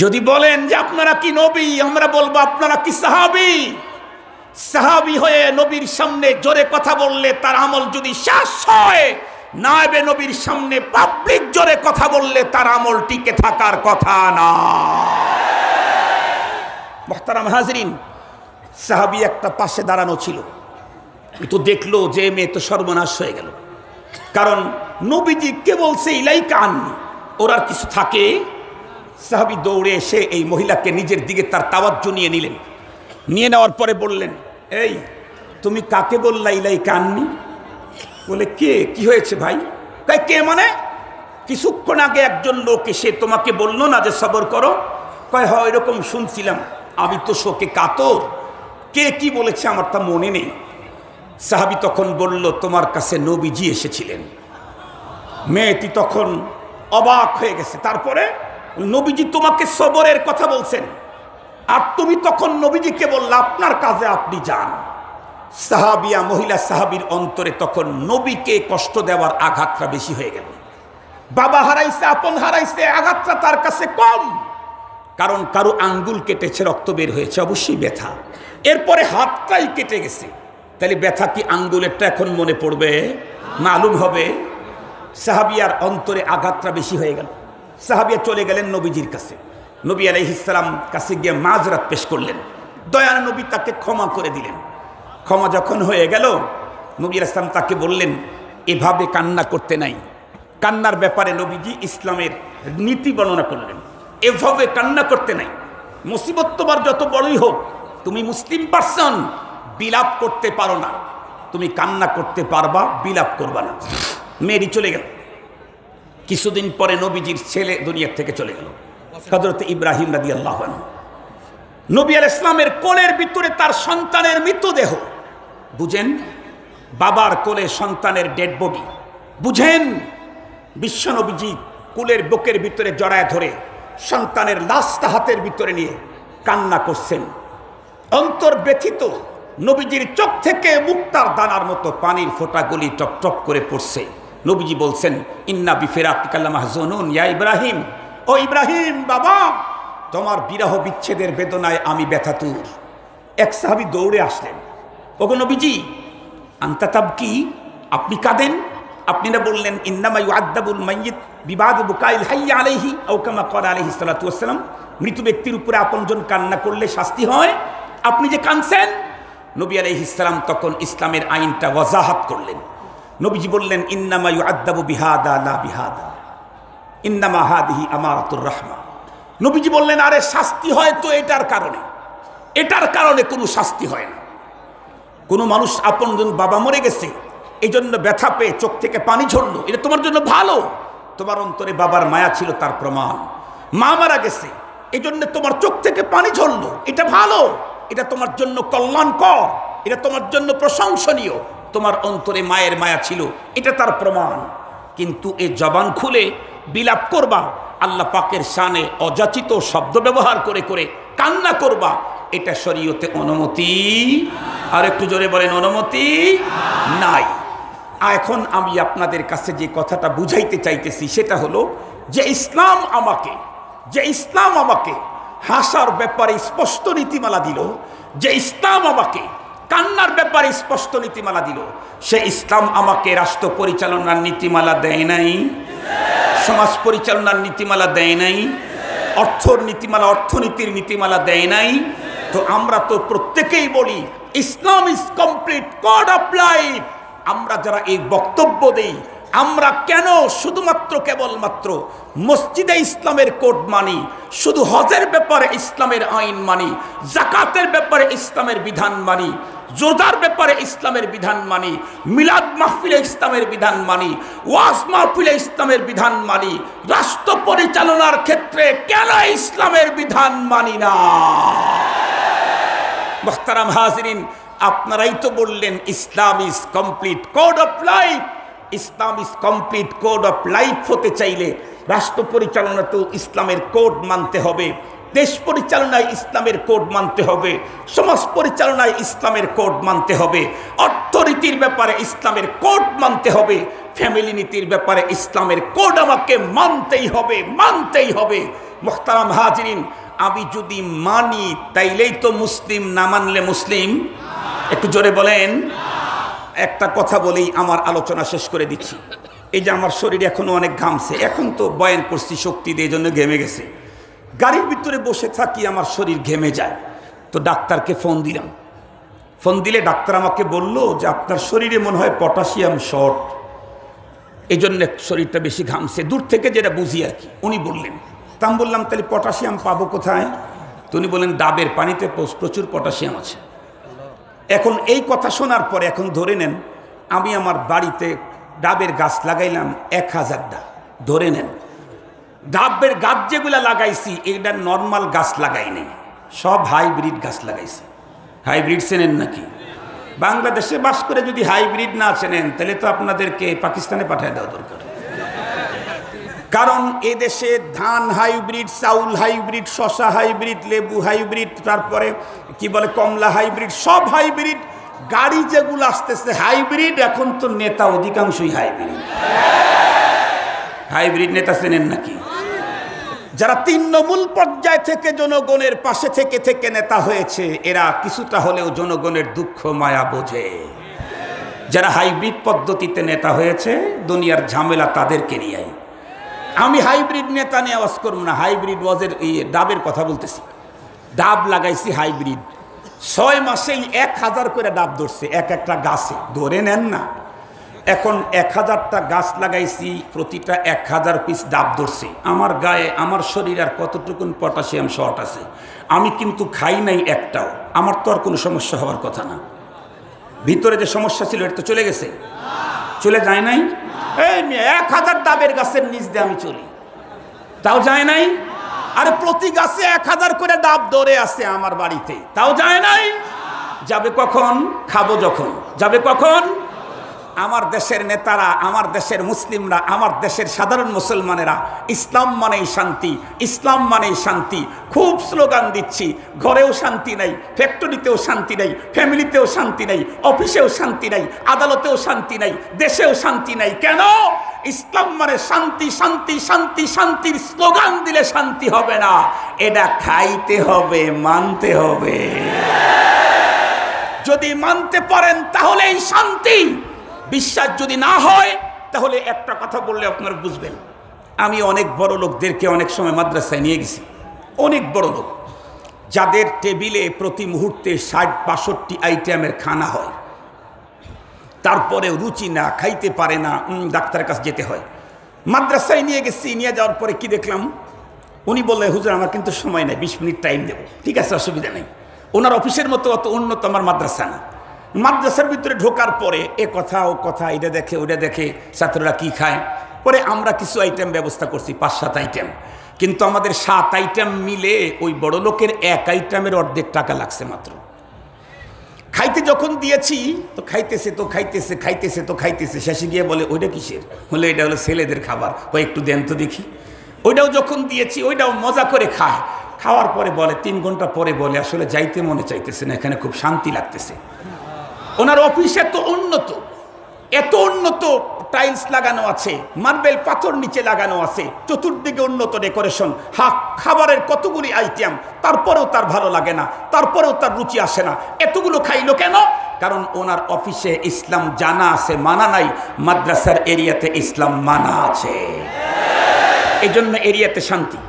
যদি বলেন যে আপনারা কি নবী, আমরা বলবো আপনারা কি সাহাবী। সাহাবী হয়ে নবীর সামনে জোরে কথা বললে তার আমল যদি শেষ হয়, নায়েবে নবীর সামনে পাবলিক জোরে কথা বললে তার আমল টিকে থাকার কথা না। মুহতারাম হাজিরিন, সাহাবী একটা পাশে দাঁড়ানো ছিল, তো দেখলো যে মেয়ে তো সর্বনাশ হয়ে গেল, কারণ নবীজি কে বলছে ইলাইকা আননি, ওর আর কিছু থাকে। সাহাবী দৌড়ে এসে এই মহিলাকে নিজের দিকে তার তাওয়াজ্জু নিয়ে নিলেন। নিয়ে নেওয়ার পরে বললেন, এই তুমি কাকে বললা ইলাইকা আননি? বলে কে, কি হয়েছে ভাই? তাই কে মানে? কিছুক্ষণ আগে একজন লোক এসে তোমাকে বললো না যে সবর করো? কয় হয় এরকম শুনছিলাম, আমি তো শোকে কাতর, কে কি বলেছে আমার তা মনে নেই। সাহাবী তখন বলল, তোমার কাছে নবীজি এসেছিলেন। মেয়েটি তখন অবাক হয়ে গেছে। তারপরে নবীজি তোমাকে সবরের কথা বলছেন, আর তুমি তখন নবীজিকে বললা আপনার কাজে আপনি যান। সাহাবিয়া মহিলা সাহাবীর অন্তরে তখন নবীকে কষ্ট দেওয়ার আঘাতটা বেশি হয়ে গেল। বাবা হারাইছে, আপন হারাইছে, আঘাতটা তার কাছে কম, কারণ কারো আঙ্গুল কেটেছে, রক্ত বের হয়েছে, অবশ্যই ব্যথা। এরপরে হাতটাই কেটে গেছে, তাহলে ব্যথা কি আঙ্গুলেরটা এখন মনে পড়বে? মালুম হবে। সাহাবিয়ার অন্তরে আঘাতটা বেশি হয়ে গেল। সাহাবিয়া চলে গেলেন নবীজির কাছে। নবী আলাইহিস সালাম কাছে গিয়ে মাযরাত পেশ করলেন। দয়ার নবী তাকে ক্ষমা করে দিলেন। ক্ষমা যখন হয়ে গেল, নবী আলাইহিস সালাম তাকে বললেন, এভাবে কান্না করতে নাই। কান্নার ব্যাপারে নবীজি ইসলামের নীতি বর্ণনা করলেন, এভাবে কান্না করতে নাই। মুসিবত তোমার যত বড়ই হোক, তুমি মুসলিম পারসন, বিলাপ করতে পারো না, তুমি কান্না করতে পারবা, বিলাপ করবা না। মেয়েটি চলে গেল। কিছুদিন পরে নবীজির ছেলে দুনিয়া থেকে চলে গেল, হযরত ইব্রাহিম রাদিয়াল্লাহু আনহু। নবী আলাইহিস সালামের কোলের ভিতরে তার সন্তানের মৃতদেহ। বুঝেন, বাবার কোলে সন্তানের ডেড বডি। বুঝেন, বিশ্ব নবীজি কোলের বুকের ভিতরে জড়ায় ধরে সন্তানের লাশটা হাতের ভিতরে নিয়ে কান্না করছেন। অন্তর ব্যথিত। নবীজির চোখ থেকে মুক্তার দানার মতো পানির ফোঁটাগুলি টপ টপ করে পড়ছে। নবীজি বলছেন, ইন্না বিফিরাকিকা লামাহজুনুন ইয়া ইব্রাহিম, ও ইব্রাহিম বাবা, তোমার বিরহ বিচ্ছেদের বেদনায় আমি ব্যথাতুর। এক সাহাবী দৌড়ে আসলেন, ওগো নবীজি, আনতা তাবকি, আপনি কাঁদেন? আপনি না বললেন ইন্নামা ইউআদ্দাবুল মাইয়িত বিবাদ বুকাইল হাইয়্যা আলাইহি আও কামা ক্বালা আলাইহিস সালাতু ওয়াস সালাম, মৃত ব্যক্তির উপরে আপনজন কান্না করলে শাস্তি হয়, আপনি যে কাঁদছেন। নবী আলাইহিস সালাম তখন ইসলামের আইনটা ওয়াজাহাত করলেন। নবীজি বললেন, ইন্নামা ইউআদ্দাবু বিহাদা লা বিহাদা, ইন্নামা হাদিহি আমারাতুর রাহমা। নবীজি বললেন, আরে শাস্তি হয় তো এটার কারণে, এটার কারণে কোনো শাস্তি হয় না। কোনো মানুষ আপনজন বাবা মরে গেছে, এই জন্য ব্যথা পেয়ে চোখ থেকে পানি ঝরলো, এটা তোমার জন্য ভালো, তোমার অন্তরে বাবার মায়া ছিল তার প্রমাণ। মা মারা গেছে, এই জন্য তোমার চোখ থেকে পানি ঝরলো, এটা ভালো, এটা তোমার জন্য কল্যাণকর, এটা তোমার জন্য প্রশংসনীয়, তোমার অন্তরে মায়ের মায়া ছিল, এটা তার প্রমাণ। কিন্তু এই জবান খুলে বিলাপ করবা, আল্লাহ পাকের শানে অযাচিত শব্দ ব্যবহার করে করে কান্না করবা, এটা শরীয়তে অনুমতি, আর একটু জোরে বলেন, অনুমতি নাই। এখন আমি আপনাদের কাছে যে কথাটা বুঝাইতে চাইতেছি সেটা হলো যে ইসলাম আমাকে হাসার ব্যাপারে স্পষ্ট নীতিমালা দিল, যে ইসলাম আমাকে কান্নার ব্যাপারে স্পষ্ট নীতিমালা দিল, সে ইসলাম আমাকে রাষ্ট্র পরিচালনার নীতিমালা দেয় নাই, সমাজ পরিচালনার নীতিমালা দেয় নাই, অর্থনীতির নীতিমালা দেয় নাই। তো আমরা তো প্রত্যেকেই বলি Islam is complete code of life. আমরা যারা এই বক্তব্য দেই, আমরা কেন শুধুমাত্র কেবলমাত্র মসজিদে ইসলামের কোড মানি, শুধু হজের ব্যাপারে ইসলামের আইন মানি, যাকাতের ব্যাপারে ইসলামের বিধান মানি, রোজার ব্যাপারে ইসলামের বিধান মানি, মিলাদ মাহফিলে ইসলামের বিধান মানি, ওয়াজ মাহফিলে ইসলামের বিধান মানি, রাষ্ট্র পরিচালনার ক্ষেত্রে কেন ইসলামের বিধান মানি না? মুহতারাম হাজিরিন, আপনারাই তো বললেন Islam is complete code of life. Islam is complete code of life হতে চাইলে রাষ্ট্র পরিচালনাতেও ইসলামের কোড মানতে হবে, দেশ পরিচালনায় ইসলামের কোড মানতে হবে, সমাজ পরিচালনায় ইসলামের কোড মানতে হবে, অর্থনীতির ব্যাপারে ইসলামের কোড মানতে হবে, ফ্যামিলি নীতির ব্যাপারে ইসলামের কোড আমাকে মানতেই হবে। মুহতারাম হাজিরিন, আমি যদি মানি তাইলেই তো মুসলিম, না মানলে মুসলিম? একটু জোরে বলেন। একটা কথা বলেই আমার আলোচনা শেষ করে দিচ্ছি। এই যে আমার শরীরে এখনো অনেক ঘামছে, এখন তো বয়ান করছি শক্তি দিয়ে, জন্য ঘেমে গেছে। গাড়ির ভিতরে বসে থাকি, আমার শরীর ঘেমে যায়, তো ডাক্তারকে ফোন দিলাম। ফোন দিলে ডাক্তার আমাকে বলল যে আপনার শরীরে মনে হয় পটাশিয়াম শর্ট, এই জন্য শরীরটা বেশি ঘামছে, দূর থেকে যেটা বুঝি আর কি উনি বললেন। তা আমি বললাম তাহলে পটাশিয়াম পাবো কোথায়? তো উনি বললেন ডাবের পানিতে প্রচুর পটাশিয়াম আছে। এখন এই কথা শোনার পরে এখন ধরে নেন আমি আমার বাড়িতে ডাবের গাছ লাগাইলাম 1000 ডাব। ধরে নেন ডাবের গাছ যেগুলা লাগাইছি এটা নর্মাল গাছ লাগাইনি, সব হাইব্রিড গাছ লাগাইছি। হাইব্রিড চেনেন নাকি? বাংলাদেশে বাস করে যদি হাইব্রিড না চেনেন তাহলে তো আপনাদেরকে পাকিস্তানে পাঠিয়ে দেওয়া দরকার। কারণ এদেশে ধান হাইব্রিড, চাউল হাইব্রিড, শশা হাইব্রিড, লেবু হাইব্রিড, তারপরে কি বলে কমলা হাইব্রিড, সব হাইব্রিড। গাড়ি যেগুলো আসতেছে হাইব্রিড, এখন তো নেতা অধিকাংশই হাইব্রিড। হাইব্রিড নেতা চেনেন নাকি? যারা তৃণমূল পর্যায় থেকে জনগণের পাশে থেকে থেকে নেতা হয়েছে এরা কিছুটা হলেও জনগণের দুঃখ মায়া বোঝে। যারা হাইব্রিড পদ্ধতিতে নেতা হয়েছে দুনিয়ার ঝামেলা তাদেরকে নিয়ে। আমি হাইব্রিড নেতা নিয়ে আওয়াজ করব না, হাইব্রিড ওয়াজের ডাবের কথা বলতেছি। ডাব লাগাইছি হাইব্রিড, 6 মাসেই 1000 করে ডাব ধরছে একটা গাছে। ধরে নেন না, এখন 1000টা গাছ লাগাইছি, প্রতিটা 1000 পিস ডাব ধরছে। আমার গায়ে আমার শরীর আর কতটুকুন পটাশিয়াম শর্ট আছে, আমি কিন্তু খাই নাই একটাও। আমার তো আর কোনো সমস্যা হওয়ার কথা না। ভিতরে যে সমস্যা ছিল এটা তো চলে গেছে, চলে যায় নাই? এই 1000 ডাবের গাছের নিচ দিয়ে আমি চলি, তাও যায় নাই? আর প্রতি গাছে 1000 করে ডাব ধরে আছে আমার বাড়িতে, তাও যায় নাই? যাবে কখন? খাবো যখন। যাবে কখন? আমার দেশের নেতারা, আমার দেশের মুসলিমরা, আমার দেশের সাধারণ মুসলমানেরা ইসলাম মানেই শান্তি, ইসলাম মানেই শান্তি খুব স্লোগান দিচ্ছি। ঘরেও শান্তি নাই, ফ্যাক্টরিতেও শান্তি নাই, ফ্যামিলিতেও শান্তি নাই, অফিসেও শান্তি নাই, আদালতেও শান্তি নাই, দেশেও শান্তি নাই। কেন? ইসলাম মানে শান্তি, শান্তি, শান্তি, শান্তির স্লোগান দিলে শান্তি হবে না, এটা খাইতে হবে, মানতে হবে। যদি মানতে পারেন তাহলেই শান্তি। বিশ্বাস যদি না হয় তাহলে একটা কথা বললে আপনারা বুঝবেন। আমি অনেক বড় লোকদেরকে অনেক সময় মাদ্রাসায় নিয়ে গেছি, অনেক বড় লোক যাদের টেবিলে প্রতি মুহূর্তে 60-62 আইটেমের খানা হয়, তারপরে রুচি না, খাইতে পারে না, ডাক্তারের কাছে যেতে হয়। মাদ্রাসায় নিয়ে গেছি, নিয়ে যাওয়ার পরে কি দেখলাম, উনি বললেন হুজুর আমার কিন্তু সময় নেই, 20 মিনিট টাইম দেবো। ঠিক আছে, অসুবিধা নেই। ওনার অফিসের মতো অত উন্নত আমার মাদ্রাসা না। মাদ্রাসার ভিতরে ঢোকার পরে এ কথা ও কথা, এটা দেখে ওটা দেখে, ছাত্ররা কি খায়। পরে আমরা কিছু আইটেম ব্যবস্থা করছি, 5-7 আইটেম, কিন্তু আমাদের 7 আইটেম মিলে ওই বড় লোকের এক আইটেমের অর্ধেক টাকা লাগছে মাত্র। খাইতে যখন দিয়েছি তো খাইতেছে তো খাইতেছে, খাইতেছে তো খাইতেছে, শেষে গিয়ে বলে ওইটা কিসের? বলে এটা হলো ছেলেদের খাবার, ওই একটু দেন তো দেখি। ওইটাও যখন দিয়েছি ওইটাও মজা করে খায়। খাওয়ার পরে বলে 3 ঘন্টা পরে বলে আসলে যাইতে মনে চাইতেছে না, এখানে খুব শান্তি লাগতেছে। ওনার অফিস এত উন্নত, এত উন্নত, টাইলস লাগানো আছে, মার্বেল পাথর নিচে লাগানো আছে, চতুর্দিকে উন্নত ডেকোরেশন, খাবারের কতগুলি আইটেম, তারপরেও তার ভালো লাগে না, তারপরেও তার রুচি আসে না। এতগুলো খাইলো কেন? কারণ ওনার অফিসে ইসলাম জানা আছে, মানা নাই। মাদ্রাসার এরিয়াতে ইসলাম মানা আছে, এই জন্য এরিয়াতে শান্তি।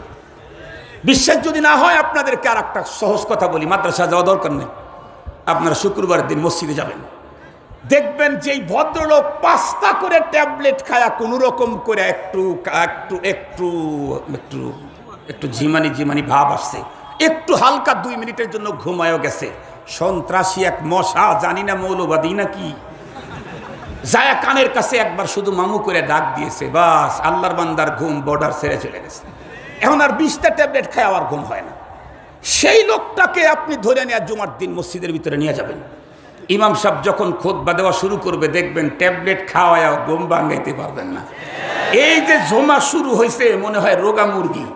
বিশ্বাস যদি না হয় আপনাদেরকে আর একটা সহজ কথা বলি, মাদ্রাসা যাওয়া দরকার নেই, আপনারা শুক্রবার দিন মসজিদে যাবেন, দেখবেন যে ভদ্রলোক 5টা করে ট্যাবলেট খায়া কোন রকম করে একটু একটু একটু একটু একটু ঝিমানি ঝিমানি ভাব আসছে, একটু হালকা 2 মিনিটের জন্য ঘুমায়ও গেছে। সন্ত্রাসী এক মশা, জানি না মৌলবাদী নাকি, যায়া কানের কাছে একবার শুধু মামু করে ডাক দিয়েছে, বাস আল্লাহর বান্দার ঘুম বর্ডার ছেড়ে চলে গেছে। এখন আর 20টা ট্যাবলেট খায় আর ঘুম হয় না। সেই লোকটাকে আপনি ধরে নিয়ে জুমার দিন মসজিদের ভিতরে নিয়ে যাবেন, ইমাম সাহেব যখন খুতবা দেওয়া শুরু করবে দেখবেন ট্যাবলেট খাওয়ায় ঘুম ভাঙাইতে পারবেন না। এই যে জমা শুরু হয়েছে মনে হয় রোগা মুরগি,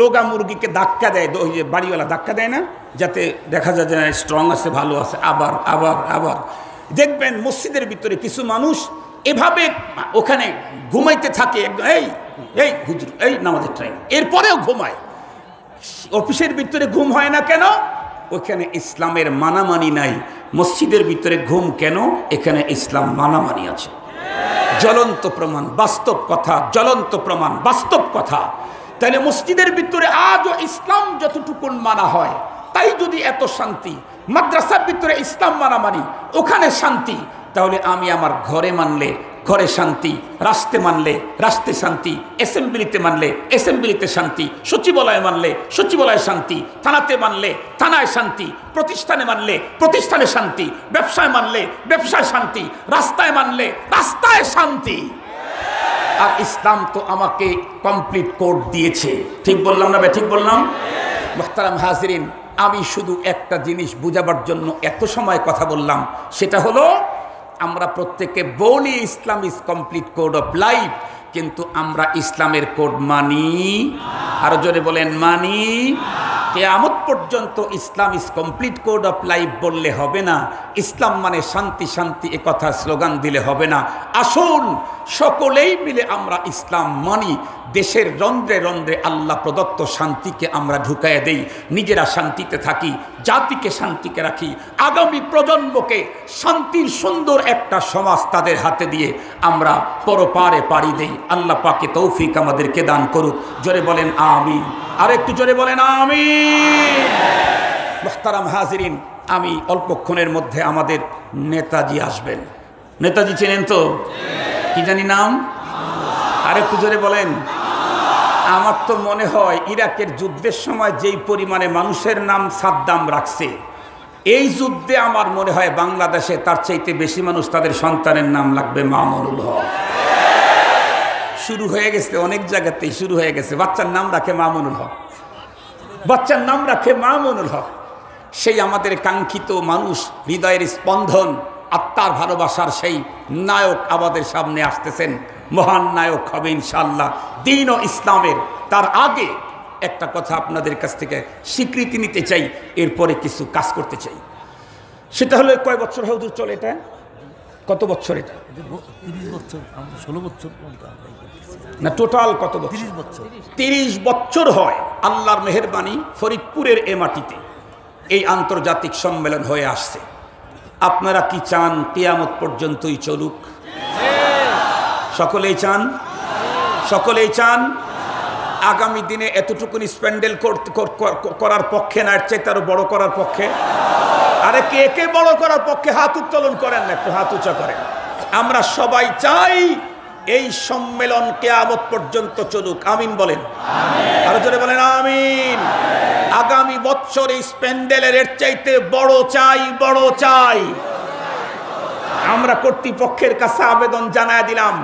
রোগা মুরগিকে ধাক্কা দেয়, ওই যে বাড়িওয়ালা ধাক্কা দেয় না, যাতে দেখা যায় যে স্ট্রং আছে, ভালো আছে, আবার আবার আবার দেখবেন মসজিদের ভিতরে কিছু মানুষ এভাবে ওখানে ঘুমাইতে থাকে, এই এই হুজুর এই নামাজের টাইম, এরপরেও ঘুমায়। অফিসের ভিতরে ঘুম হয় না কেন? ওখানে ইসলামের মানামানি নাই। মসজিদের ভিতরে ঘুম কেন? এখানে ইসলাম মানামানি আছে। জ্বলন্ত প্রমাণ, বাস্তব কথা, জ্বলন্ত প্রমাণ, বাস্তব কথা। তাহলে মসজিদের ভিতরে আজও ইসলাম যতটুকুন মানা হয়, তাই যদি এত শান্তি, মাদ্রাসার ভিতরে ইসলাম মানামানি, ওখানে শান্তি, তাহলে আমি আমার ঘরে মানলে ঘরে শান্তি, রাষ্ট্রে মানলে রাষ্ট্রে শান্তি, অ্যাসেম্বলিতে মানলে অ্যাসেম্বলিতে শান্তি, সচিবালয়ে মানলে সচিবালয়ে শান্তি, থানাতে মানলে থানায় শান্তি, প্রতিষ্ঠানে মানলে প্রতিষ্ঠানে শান্তি, ব্যবসায় মানলে ব্যবসায় শান্তি, রাস্তায় মানলে রাস্তায় শান্তি। আর ইসলাম তো আমাকে কমপ্লিট কোড দিয়েছে। ঠিক বললাম না? ঠিক বললাম? মুহতারাম হাজিরিন, আমি শুধু একটা জিনিস বুঝাবার জন্য এত সময় কথা বললাম, সেটা হলো আমরা প্রত্যেকে বলি Islam is complete code of life, কিন্তু আমরা ইসলামের কোড মানি? আরো জোরে বলেন, মানি? কিয়ামত পর্যন্ত Islam is complete code of life বললে হবে না, ইসলাম মানে শান্তি শান্তি এ কথা স্লোগান দিলে হবে না। আসুন সকলেই মিলে আমরা ইসলাম মানি, দেশের রন্ধ্রে রন্ধ্রে আল্লাহ প্রদত্ত শান্তিকে আমরা ঢুকাইয়া দেই, নিজেরা শান্তিতে থাকি, জাতিকে শান্তিকে রাখি, আগামী প্রজন্মকে শান্তির সুন্দর একটা সমাজ তাদের হাতে দিয়ে আমরা পরপারে পাড়ি দেই। আল্লাহ পাকে তৌফিক আমাদেরকে দান করুক। জোরে বলেন আমিন। আর একটু জোরে বলেন আমিন। মুহতারাম হাজিরিন, আমি অল্পক্ষণের মধ্যে আমাদের নেতাজি আসবেন। নেতাজি চেনেন তো? কি জানি নাম? আর একটু জোরে বলেন। আমার তো মনে হয় ইরাকের যুদ্ধের সময় যেই পরিমাণে মানুষের নাম সাদ্দাম রাখছে, এই যুদ্ধে আমার মনে হয় বাংলাদেশে তার চাইতে বেশি মানুষ তাদের সন্তানের নাম লাগবে মামুনুল হক। শুরু হয়ে গেছে, অনেক জায়গাতেই শুরু হয়ে গেছে। বাচ্চার নাম রাখে মামুনুল হক, বাচ্চার নাম রাখে মামুনুল হক। সেই আমাদের কাঙ্ক্ষিত মানুষ, হৃদয়ের স্পন্দন, আত্মার ভালোবাসার সেই নায়ক আমাদের সামনে আসতেছেন। মহান নায়ক হবে ইনশাআল্লাহ দ্বীন ও ইসলামের। তার আগে একটা কথা আপনাদের কাছ থেকে স্বীকৃতি নিতে চাই, এরপরে কিছু কাজ করতে চাই। সেটা হলো, কয় বছর হুজুর চলে এটা? কত বছর এটা? 30 বছর, 16 বছর না, টোটাল কত বছর? 30 বছর। 30 বছর হয় আল্লাহর মেহেরবানি ফরিদপুরের এ মাটিতে এই আন্তর্জাতিক সম্মেলন হয়ে আসছে। আপনারা কি চান কিয়ামত পর্যন্তই চলুক? সকলেই চান? সকলেই চান? আগামী দিনে এতটুকুনি স্প্যান্ডেল করার পক্ষে না, এর চাইতে আরো বড় করার পক্ষে? আরে কে কে বড় করার পক্ষে হাত উত্তোলন করেন না, একটু হাত উঁচা করেন। আমরা সবাই চাই এই সম্মেলন কিয়ামত পর্যন্ত চলুক। আমিন বলেন। আরো জোরে বলেন আমিন। আগামী বছর এই স্প্যান্ডেলের এর চাইতে বড় চাই, বড় চাই। আমরা কর্তৃপক্ষের কাছে আবেদন জানায় দিলাম,